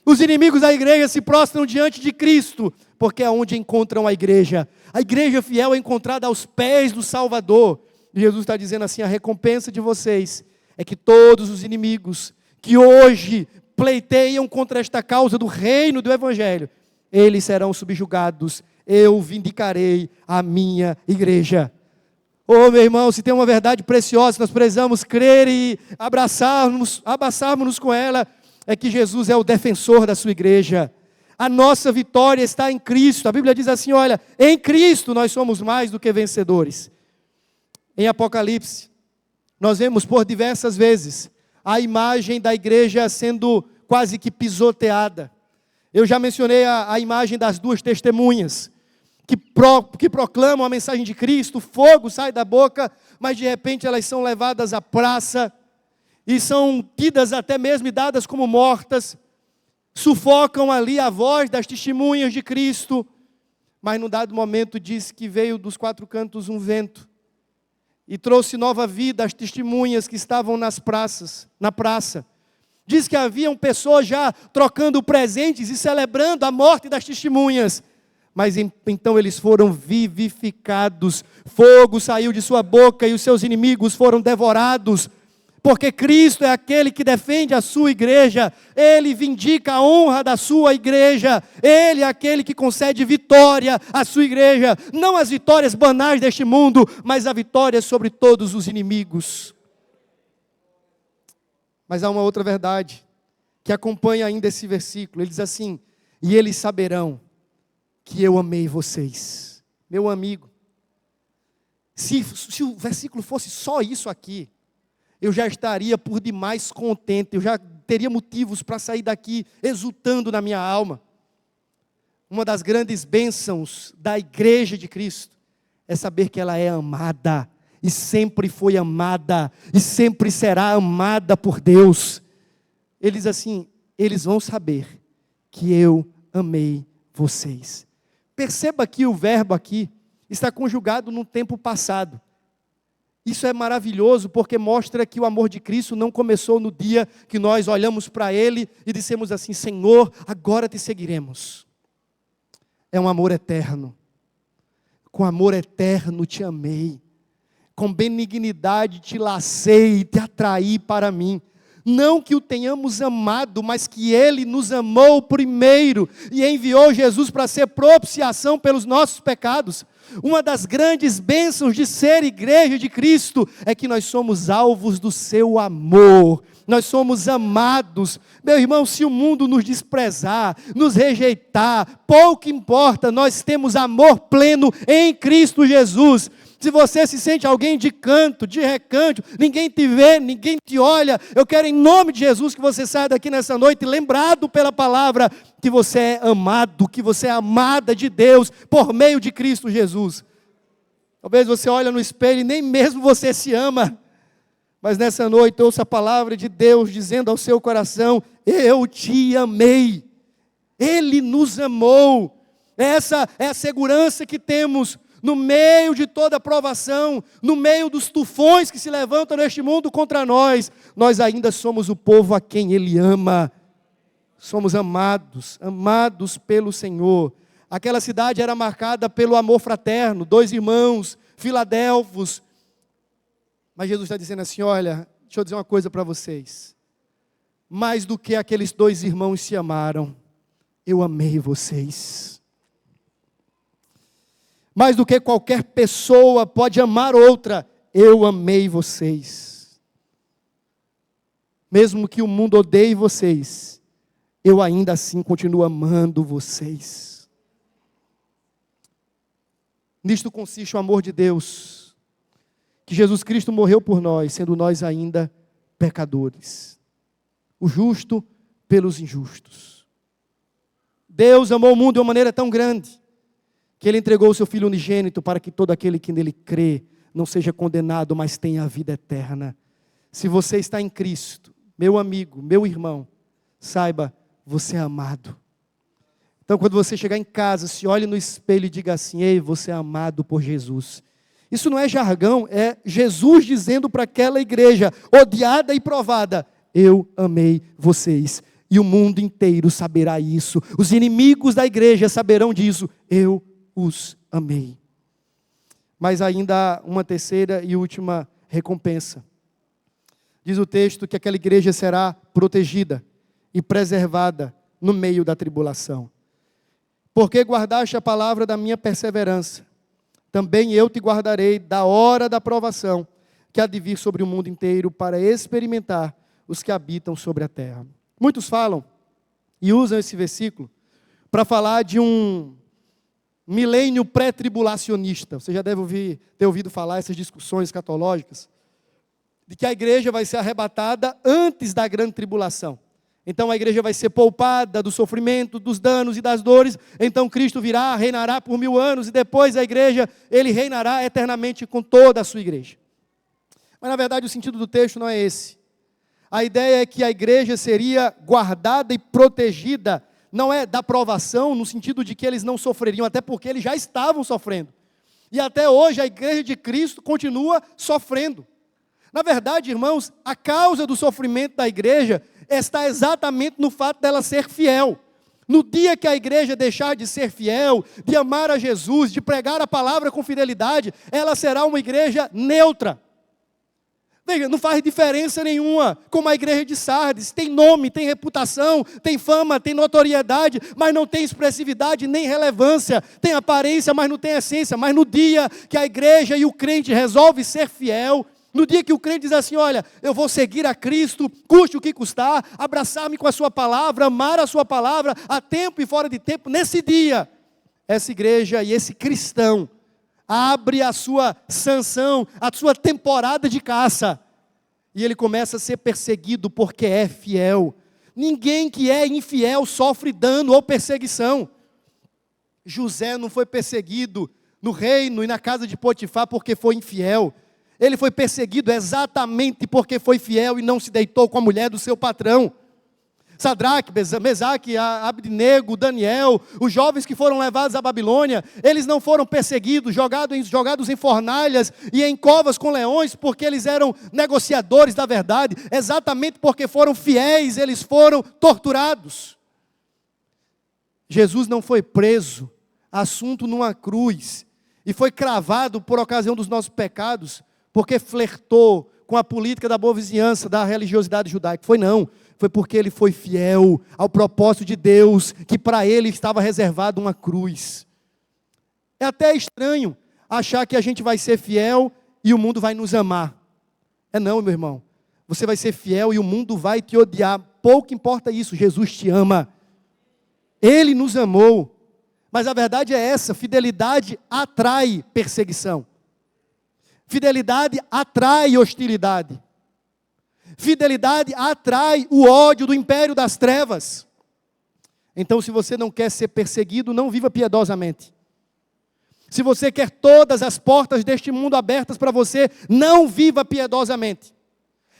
Os inimigos da igreja se prostram diante de Cristo, porque é onde encontram a igreja. A igreja fiel é encontrada aos pés do Salvador. E Jesus está dizendo assim, a recompensa de vocês é que todos os inimigos que hoje pleiteiam contra esta causa do reino do Evangelho, eles serão subjugados, eu vindicarei a minha igreja. Oh, meu irmão, se tem uma verdade preciosa, nós precisamos crer e abraçarmos-nos com ela, é que Jesus é o defensor da sua igreja. A nossa vitória está em Cristo. A Bíblia diz assim, olha, em Cristo nós somos mais do que vencedores. Em Apocalipse, nós vemos por diversas vezes a imagem da igreja sendo quase que pisoteada. Eu já mencionei a imagem das duas testemunhas, que proclamam a mensagem de Cristo, fogo sai da boca, mas de repente elas são levadas à praça, e são tidas até mesmo e dadas como mortas, sufocam ali a voz das testemunhas de Cristo, mas num dado momento diz que veio dos quatro cantos um vento, e trouxe nova vida às testemunhas que estavam na praça. Diz que haviam pessoas já trocando presentes e celebrando a morte das testemunhas. Mas então eles foram vivificados. Fogo saiu de sua boca e os seus inimigos foram devorados. Porque Cristo é aquele que defende a sua igreja, Ele vindica a honra da sua igreja, Ele é aquele que concede vitória à sua igreja, não as vitórias banais deste mundo, mas a vitória sobre todos os inimigos. Mas há uma outra verdade, que acompanha ainda esse versículo, ele diz assim, e eles saberão que eu amei vocês. Meu amigo, se o versículo fosse só isso aqui, eu já estaria por demais contente, eu já teria motivos para sair daqui exultando na minha alma. Uma das grandes bênçãos da igreja de Cristo é saber que ela é amada, e sempre foi amada, e sempre será amada por Deus. Eles assim, eles vão saber que eu amei vocês. Perceba que o verbo aqui está conjugado no tempo passado. Isso é maravilhoso porque mostra que o amor de Cristo não começou no dia que nós olhamos para Ele e dissemos assim, Senhor, agora te seguiremos. É um amor eterno. Com amor eterno te amei. Com benignidade te lacei e te atraí para mim. Não que o tenhamos amado, mas que Ele nos amou primeiro e enviou Jesus para ser propiciação pelos nossos pecados. Uma das grandes bênçãos de ser igreja de Cristo é que nós somos alvos do seu amor. Nós somos amados. Meu irmão, se o mundo nos desprezar, nos rejeitar, pouco importa, nós temos amor pleno em Cristo Jesus. Se você se sente alguém de canto, de recanto, ninguém te vê, ninguém te olha, eu quero em nome de Jesus que você saia daqui nessa noite lembrado pela palavra que você é amado, que você é amada de Deus por meio de Cristo Jesus. Talvez você olhe no espelho e nem mesmo você se ama, mas nessa noite ouça a palavra de Deus dizendo ao seu coração: eu te amei, Ele nos amou. Essa é a segurança que temos no meio de toda provação, no meio dos tufões que se levantam neste mundo contra nós. Nós ainda somos o povo a quem Ele ama. Somos amados, amados pelo Senhor. Aquela cidade era marcada pelo amor fraterno, 2 irmãos, filadelfos. Mas Jesus está dizendo assim: olha, deixa eu dizer uma coisa para vocês. Mais do que aqueles 2 irmãos se amaram, eu amei vocês. Mais do que qualquer pessoa pode amar outra, eu amei vocês. Mesmo que o mundo odeie vocês, eu ainda assim continuo amando vocês. Nisto consiste o amor de Deus, que Jesus Cristo morreu por nós, sendo nós ainda pecadores. O justo pelos injustos. Deus amou o mundo de uma maneira tão grande, que Ele entregou o seu Filho unigênito para que todo aquele que nele crê não seja condenado, mas tenha a vida eterna. Se você está em Cristo, meu amigo, meu irmão, saiba, você é amado. Então quando você chegar em casa, se olhe no espelho e diga assim: ei, você é amado por Jesus. Isso não é jargão, é Jesus dizendo para aquela igreja, odiada e provada: eu amei vocês. E o mundo inteiro saberá isso. Os inimigos da igreja saberão disso. Eu os amei. Mas ainda há uma terceira e última recompensa. Diz o texto que aquela igreja será protegida e preservada no meio da tribulação. Porque guardaste a palavra da minha perseverança, também eu te guardarei da hora da provação, que há de vir sobre o mundo inteiro para experimentar os que habitam sobre a terra. Muitos falam e usam esse versículo para falar de um milênio pré-tribulacionista. Você já deve ter ouvido falar essas discussões escatológicas, de que a igreja vai ser arrebatada antes da grande tribulação. Então a igreja vai ser poupada do sofrimento, dos danos e das dores. Então Cristo virá, reinará por 1000 anos, e depois a igreja, Ele reinará eternamente com toda a sua igreja. Mas na verdade o sentido do texto não é esse. A ideia é que a igreja seria guardada e protegida, não é da provação, no sentido de que eles não sofreriam, até porque eles já estavam sofrendo. E até hoje a igreja de Cristo continua sofrendo. Na verdade, irmãos, a causa do sofrimento da igreja está exatamente no fato dela ser fiel. No dia que a igreja deixar de ser fiel, de amar a Jesus, de pregar a palavra com fidelidade, ela será uma igreja neutra. Veja, não faz diferença nenhuma, como a igreja de Sardes, tem nome, tem reputação, tem fama, tem notoriedade, mas não tem expressividade nem relevância, tem aparência, mas não tem essência. Mas no dia que a igreja e o crente resolvem ser fiel, no dia que o crente diz assim: olha, eu vou seguir a Cristo, custe o que custar, abraçar-me com a sua palavra, amar a sua palavra, a tempo e fora de tempo, nesse dia, essa igreja e esse cristão abre a sua sanção, a sua temporada de caça, e ele começa a ser perseguido porque é fiel. Ninguém que é infiel sofre dano ou perseguição. José não foi perseguido no reino e na casa de Potifar porque foi infiel. Ele foi perseguido exatamente porque foi fiel e não se deitou com a mulher do seu patrão. Sadraque, Mesaque, Abednego, Daniel, os jovens que foram levados à Babilônia, eles não foram perseguidos, jogados em fornalhas e em covas com leões, porque eles eram negociadores da verdade, exatamente porque foram fiéis, eles foram torturados. Jesus não foi preso, assunto numa cruz, e foi cravado por ocasião dos nossos pecados, porque flertou com a política da boa vizinhança, da religiosidade judaica. Foi não. Foi porque ele foi fiel ao propósito de Deus, que para ele estava reservado uma cruz. É até estranho achar que a gente vai ser fiel e o mundo vai nos amar. É não, meu irmão. Você vai ser fiel e o mundo vai te odiar. Pouco importa isso, Jesus te ama. Ele nos amou. Mas a verdade é essa, fidelidade atrai perseguição. Fidelidade atrai hostilidade. Fidelidade atrai o ódio do império das trevas. Então, se você não quer ser perseguido, não viva piedosamente. Se você quer todas as portas deste mundo abertas para você, não viva piedosamente.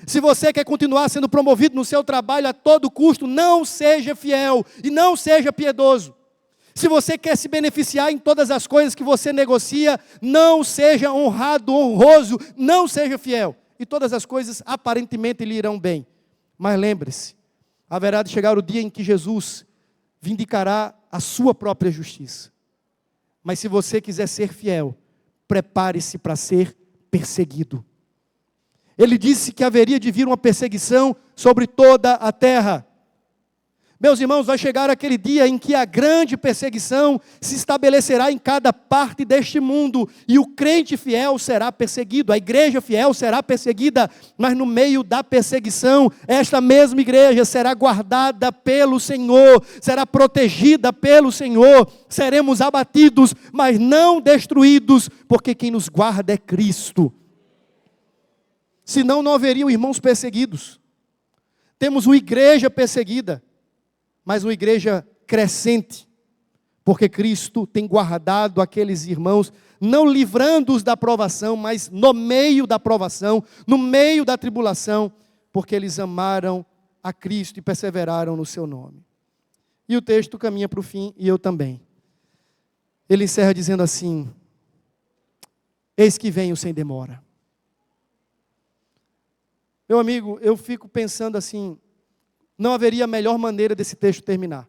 Se você quer continuar sendo promovido no seu trabalho a todo custo, não seja fiel e não seja piedoso. Se você quer se beneficiar em todas as coisas que você negocia, não seja honrado, honroso, não seja fiel. E todas as coisas aparentemente lhe irão bem. Mas lembre-se, haverá de chegar o dia em que Jesus vindicará a sua própria justiça. Mas se você quiser ser fiel, prepare-se para ser perseguido. Ele disse que haveria de vir uma perseguição sobre toda a terra. Meus irmãos, vai chegar aquele dia em que a grande perseguição se estabelecerá em cada parte deste mundo, e o crente fiel será perseguido, a igreja fiel será perseguida, mas no meio da perseguição, esta mesma igreja será guardada pelo Senhor, será protegida pelo Senhor, seremos abatidos, mas não destruídos, porque quem nos guarda é Cristo. Senão não haveriam irmãos perseguidos. Temos uma igreja perseguida, mas uma igreja crescente, porque Cristo tem guardado aqueles irmãos, não livrando-os da provação, mas no meio da provação, no meio da tribulação, porque eles amaram a Cristo e perseveraram no seu nome. E o texto caminha para o fim, e eu também. Ele encerra dizendo assim: eis que venho sem demora. Meu amigo, eu fico pensando assim, não haveria melhor maneira desse texto terminar,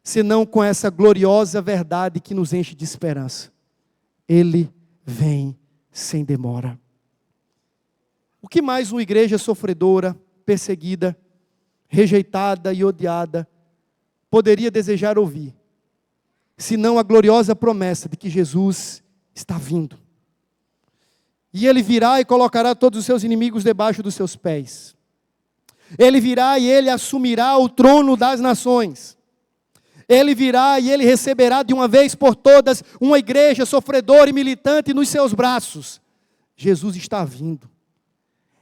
senão com essa gloriosa verdade que nos enche de esperança. Ele vem sem demora. O que mais uma igreja sofredora, perseguida, rejeitada e odiada poderia desejar ouvir, senão a gloriosa promessa de que Jesus está vindo. E Ele virá e colocará todos os seus inimigos debaixo dos seus pés. Ele virá e Ele assumirá o trono das nações. Ele virá e Ele receberá de uma vez por todas uma igreja sofredora e militante nos seus braços. Jesus está vindo.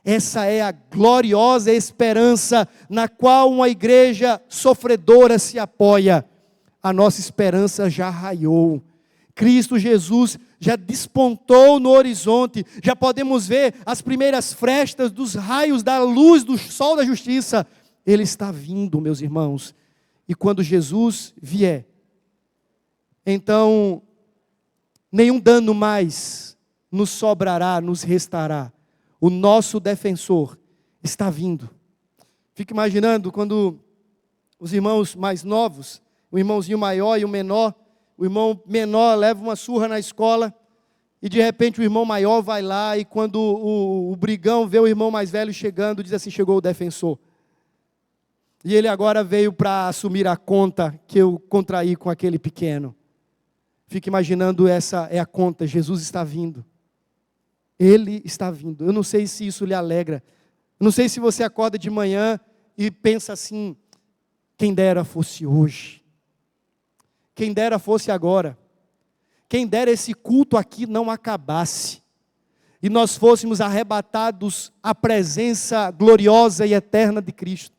Essa é a gloriosa esperança na qual uma igreja sofredora se apoia. A nossa esperança já raiou. Cristo Jesus já despontou no horizonte, já podemos ver as primeiras frestas dos raios da luz do sol da justiça. Ele está vindo, meus irmãos. E quando Jesus vier, então nenhum dano mais nos sobrará, nos restará. O nosso defensor está vindo. Fico imaginando quando os irmãos mais novos, o irmãozinho maior e o menor, o irmão menor leva uma surra na escola e de repente o irmão maior vai lá e quando o brigão vê o irmão mais velho chegando, diz assim: chegou o defensor. E ele agora veio para assumir a conta que eu contraí com aquele pequeno. Fico imaginando, essa é a conta, Jesus está vindo. Ele está vindo. Eu não sei se isso lhe alegra. Eu não sei se você acorda de manhã e pensa assim: quem dera fosse hoje. Quem dera fosse agora. Quem dera esse culto aqui não acabasse. E nós fôssemos arrebatados à presença gloriosa e eterna de Cristo.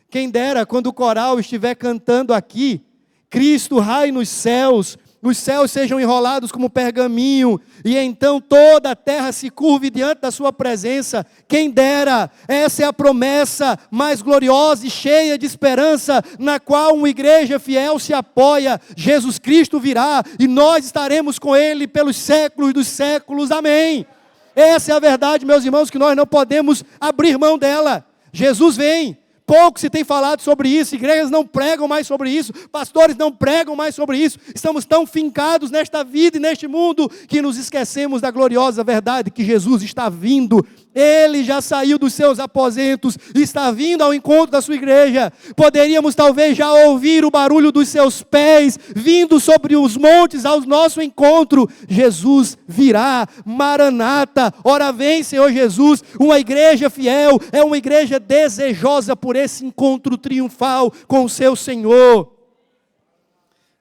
Quem dera quando o coral estiver cantando aqui, Cristo raie nos céus, os céus sejam enrolados como pergaminho, e então toda a terra se curve diante da sua presença. Quem dera, essa é a promessa mais gloriosa e cheia de esperança, na qual uma igreja fiel se apoia. Jesus Cristo virá, e nós estaremos com Ele pelos séculos dos séculos, amém. Essa é a verdade, meus irmãos, que nós não podemos abrir mão dela. Jesus vem, Pouco se tem falado sobre isso, igrejas não pregam mais sobre isso, pastores não pregam mais sobre isso. Estamos tão fincados nesta vida e neste mundo que nos esquecemos da gloriosa verdade que Jesus está vindo. Ele já saiu dos seus aposentos e está vindo ao encontro da sua igreja. Poderíamos talvez já ouvir o barulho dos seus pés vindo sobre os montes ao nosso encontro. Jesus virá, Maranata, ora vem Senhor Jesus. Uma igreja fiel é uma igreja desejosa por esse encontro triunfal com o seu Senhor.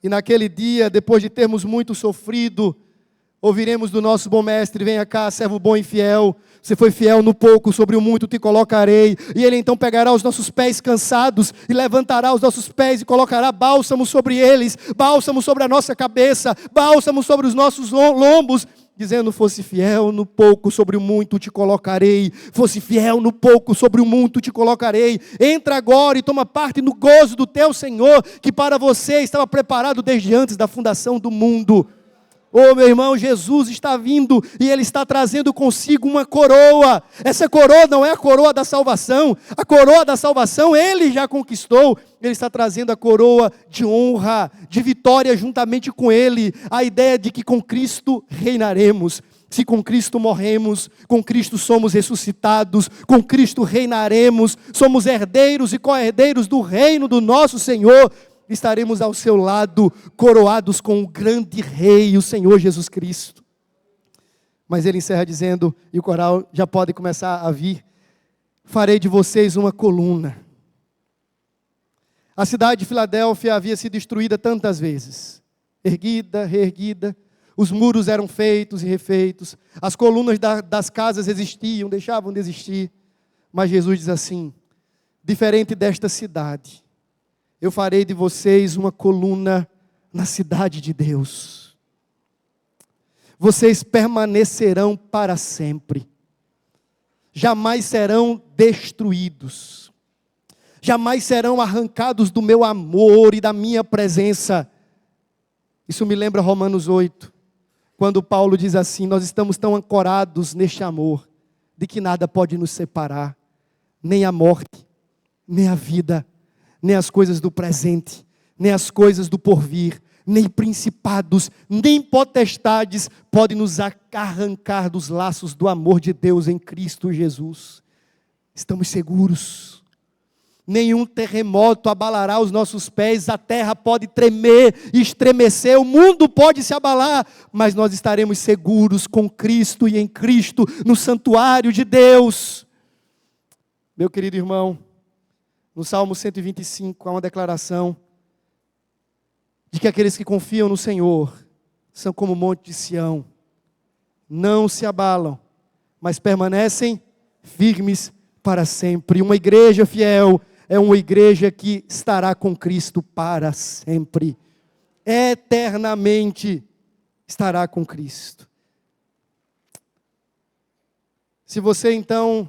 E naquele dia, depois de termos muito sofrido, ouviremos do nosso bom mestre: venha cá, servo bom e fiel, você foi fiel no pouco, sobre o muito te colocarei. E ele então pegará os nossos pés cansados e levantará os nossos pés e colocará bálsamo sobre eles, bálsamo sobre a nossa cabeça, bálsamo sobre os nossos lombos, dizendo: fosse fiel no pouco, sobre o muito te colocarei. Fosse fiel no pouco, sobre o muito te colocarei. Entra agora e toma parte no gozo do teu Senhor, que para você estava preparado desde antes da fundação do mundo. Oh, meu irmão, Jesus está vindo e Ele está trazendo consigo uma coroa. Essa coroa não é a coroa da salvação. A coroa da salvação Ele já conquistou. Ele está trazendo a coroa de honra, de vitória juntamente com Ele. A ideia de que com Cristo reinaremos. Se com Cristo morremos, com Cristo somos ressuscitados, com Cristo reinaremos. Somos herdeiros e co-herdeiros do reino do nosso Senhor. Estaremos ao seu lado, coroados com o grande rei, o Senhor Jesus Cristo. Mas ele encerra dizendo, e o coral já pode começar a vir: farei de vocês uma coluna. A cidade de Filadélfia havia sido destruída tantas vezes, erguida, reerguida, os muros eram feitos e refeitos, as colunas das casas existiam, deixavam de existir, mas Jesus diz assim: diferente desta cidade, eu farei de vocês uma coluna na cidade de Deus. Vocês permanecerão para sempre. Jamais serão destruídos. Jamais serão arrancados do meu amor e da minha presença. Isso me lembra Romanos 8, quando Paulo diz assim: nós estamos tão ancorados neste amor, de que nada pode nos separar, nem a morte, nem a vida, nem as coisas do presente, nem as coisas do porvir, nem principados, nem potestades podem nos arrancar dos laços do amor de Deus em Cristo Jesus. Estamos seguros. Nenhum terremoto abalará os nossos pés, a terra pode tremer, estremecer, o mundo pode se abalar, mas nós estaremos seguros com Cristo e em Cristo, no santuário de Deus. Meu querido irmão, no Salmo 125 há uma declaração de que aqueles que confiam no Senhor são como o monte de Sião, não se abalam, mas permanecem firmes para sempre. Uma igreja fiel é uma igreja que estará com Cristo para sempre, eternamente estará com Cristo. Se você então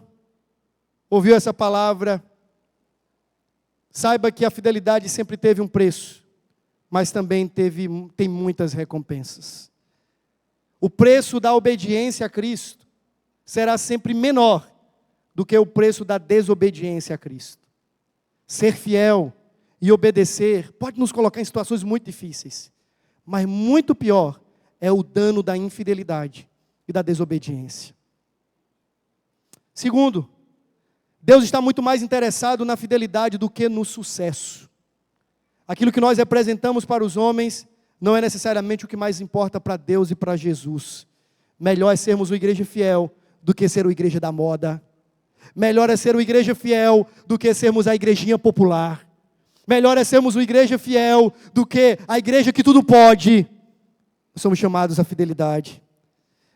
ouviu essa palavra, saiba que a fidelidade sempre teve um preço, mas também tem muitas recompensas. O preço da obediência a Cristo será sempre menor do que o preço da desobediência a Cristo. Ser fiel e obedecer pode nos colocar em situações muito difíceis, mas muito pior é o dano da infidelidade e da desobediência. Segundo, Deus está muito mais interessado na fidelidade do que no sucesso. Aquilo que nós representamos para os homens não é necessariamente o que mais importa para Deus e para Jesus. Melhor é sermos uma igreja fiel do que ser uma igreja da moda. Melhor é ser uma igreja fiel do que sermos a igrejinha popular. Melhor é sermos uma igreja fiel do que a igreja que tudo pode. Nós somos chamados à fidelidade.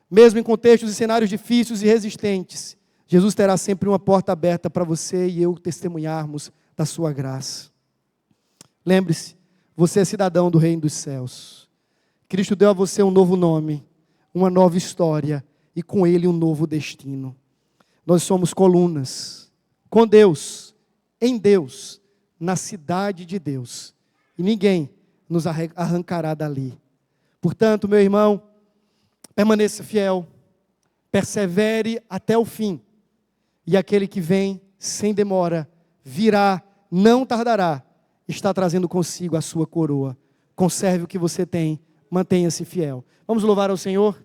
Mesmo em contextos e cenários difíceis e resistentes, Jesus terá sempre uma porta aberta para você e eu testemunharmos da sua graça. Lembre-se, você é cidadão do reino dos céus. Cristo deu a você um novo nome, uma nova história e com ele um novo destino. Nós somos colunas, com Deus, em Deus, na cidade de Deus. E ninguém nos arrancará dali. Portanto, meu irmão, permaneça fiel, persevere até o fim. E aquele que vem sem demora, virá, não tardará, está trazendo consigo a sua coroa. Conserve o que você tem, mantenha-se fiel. Vamos louvar ao Senhor?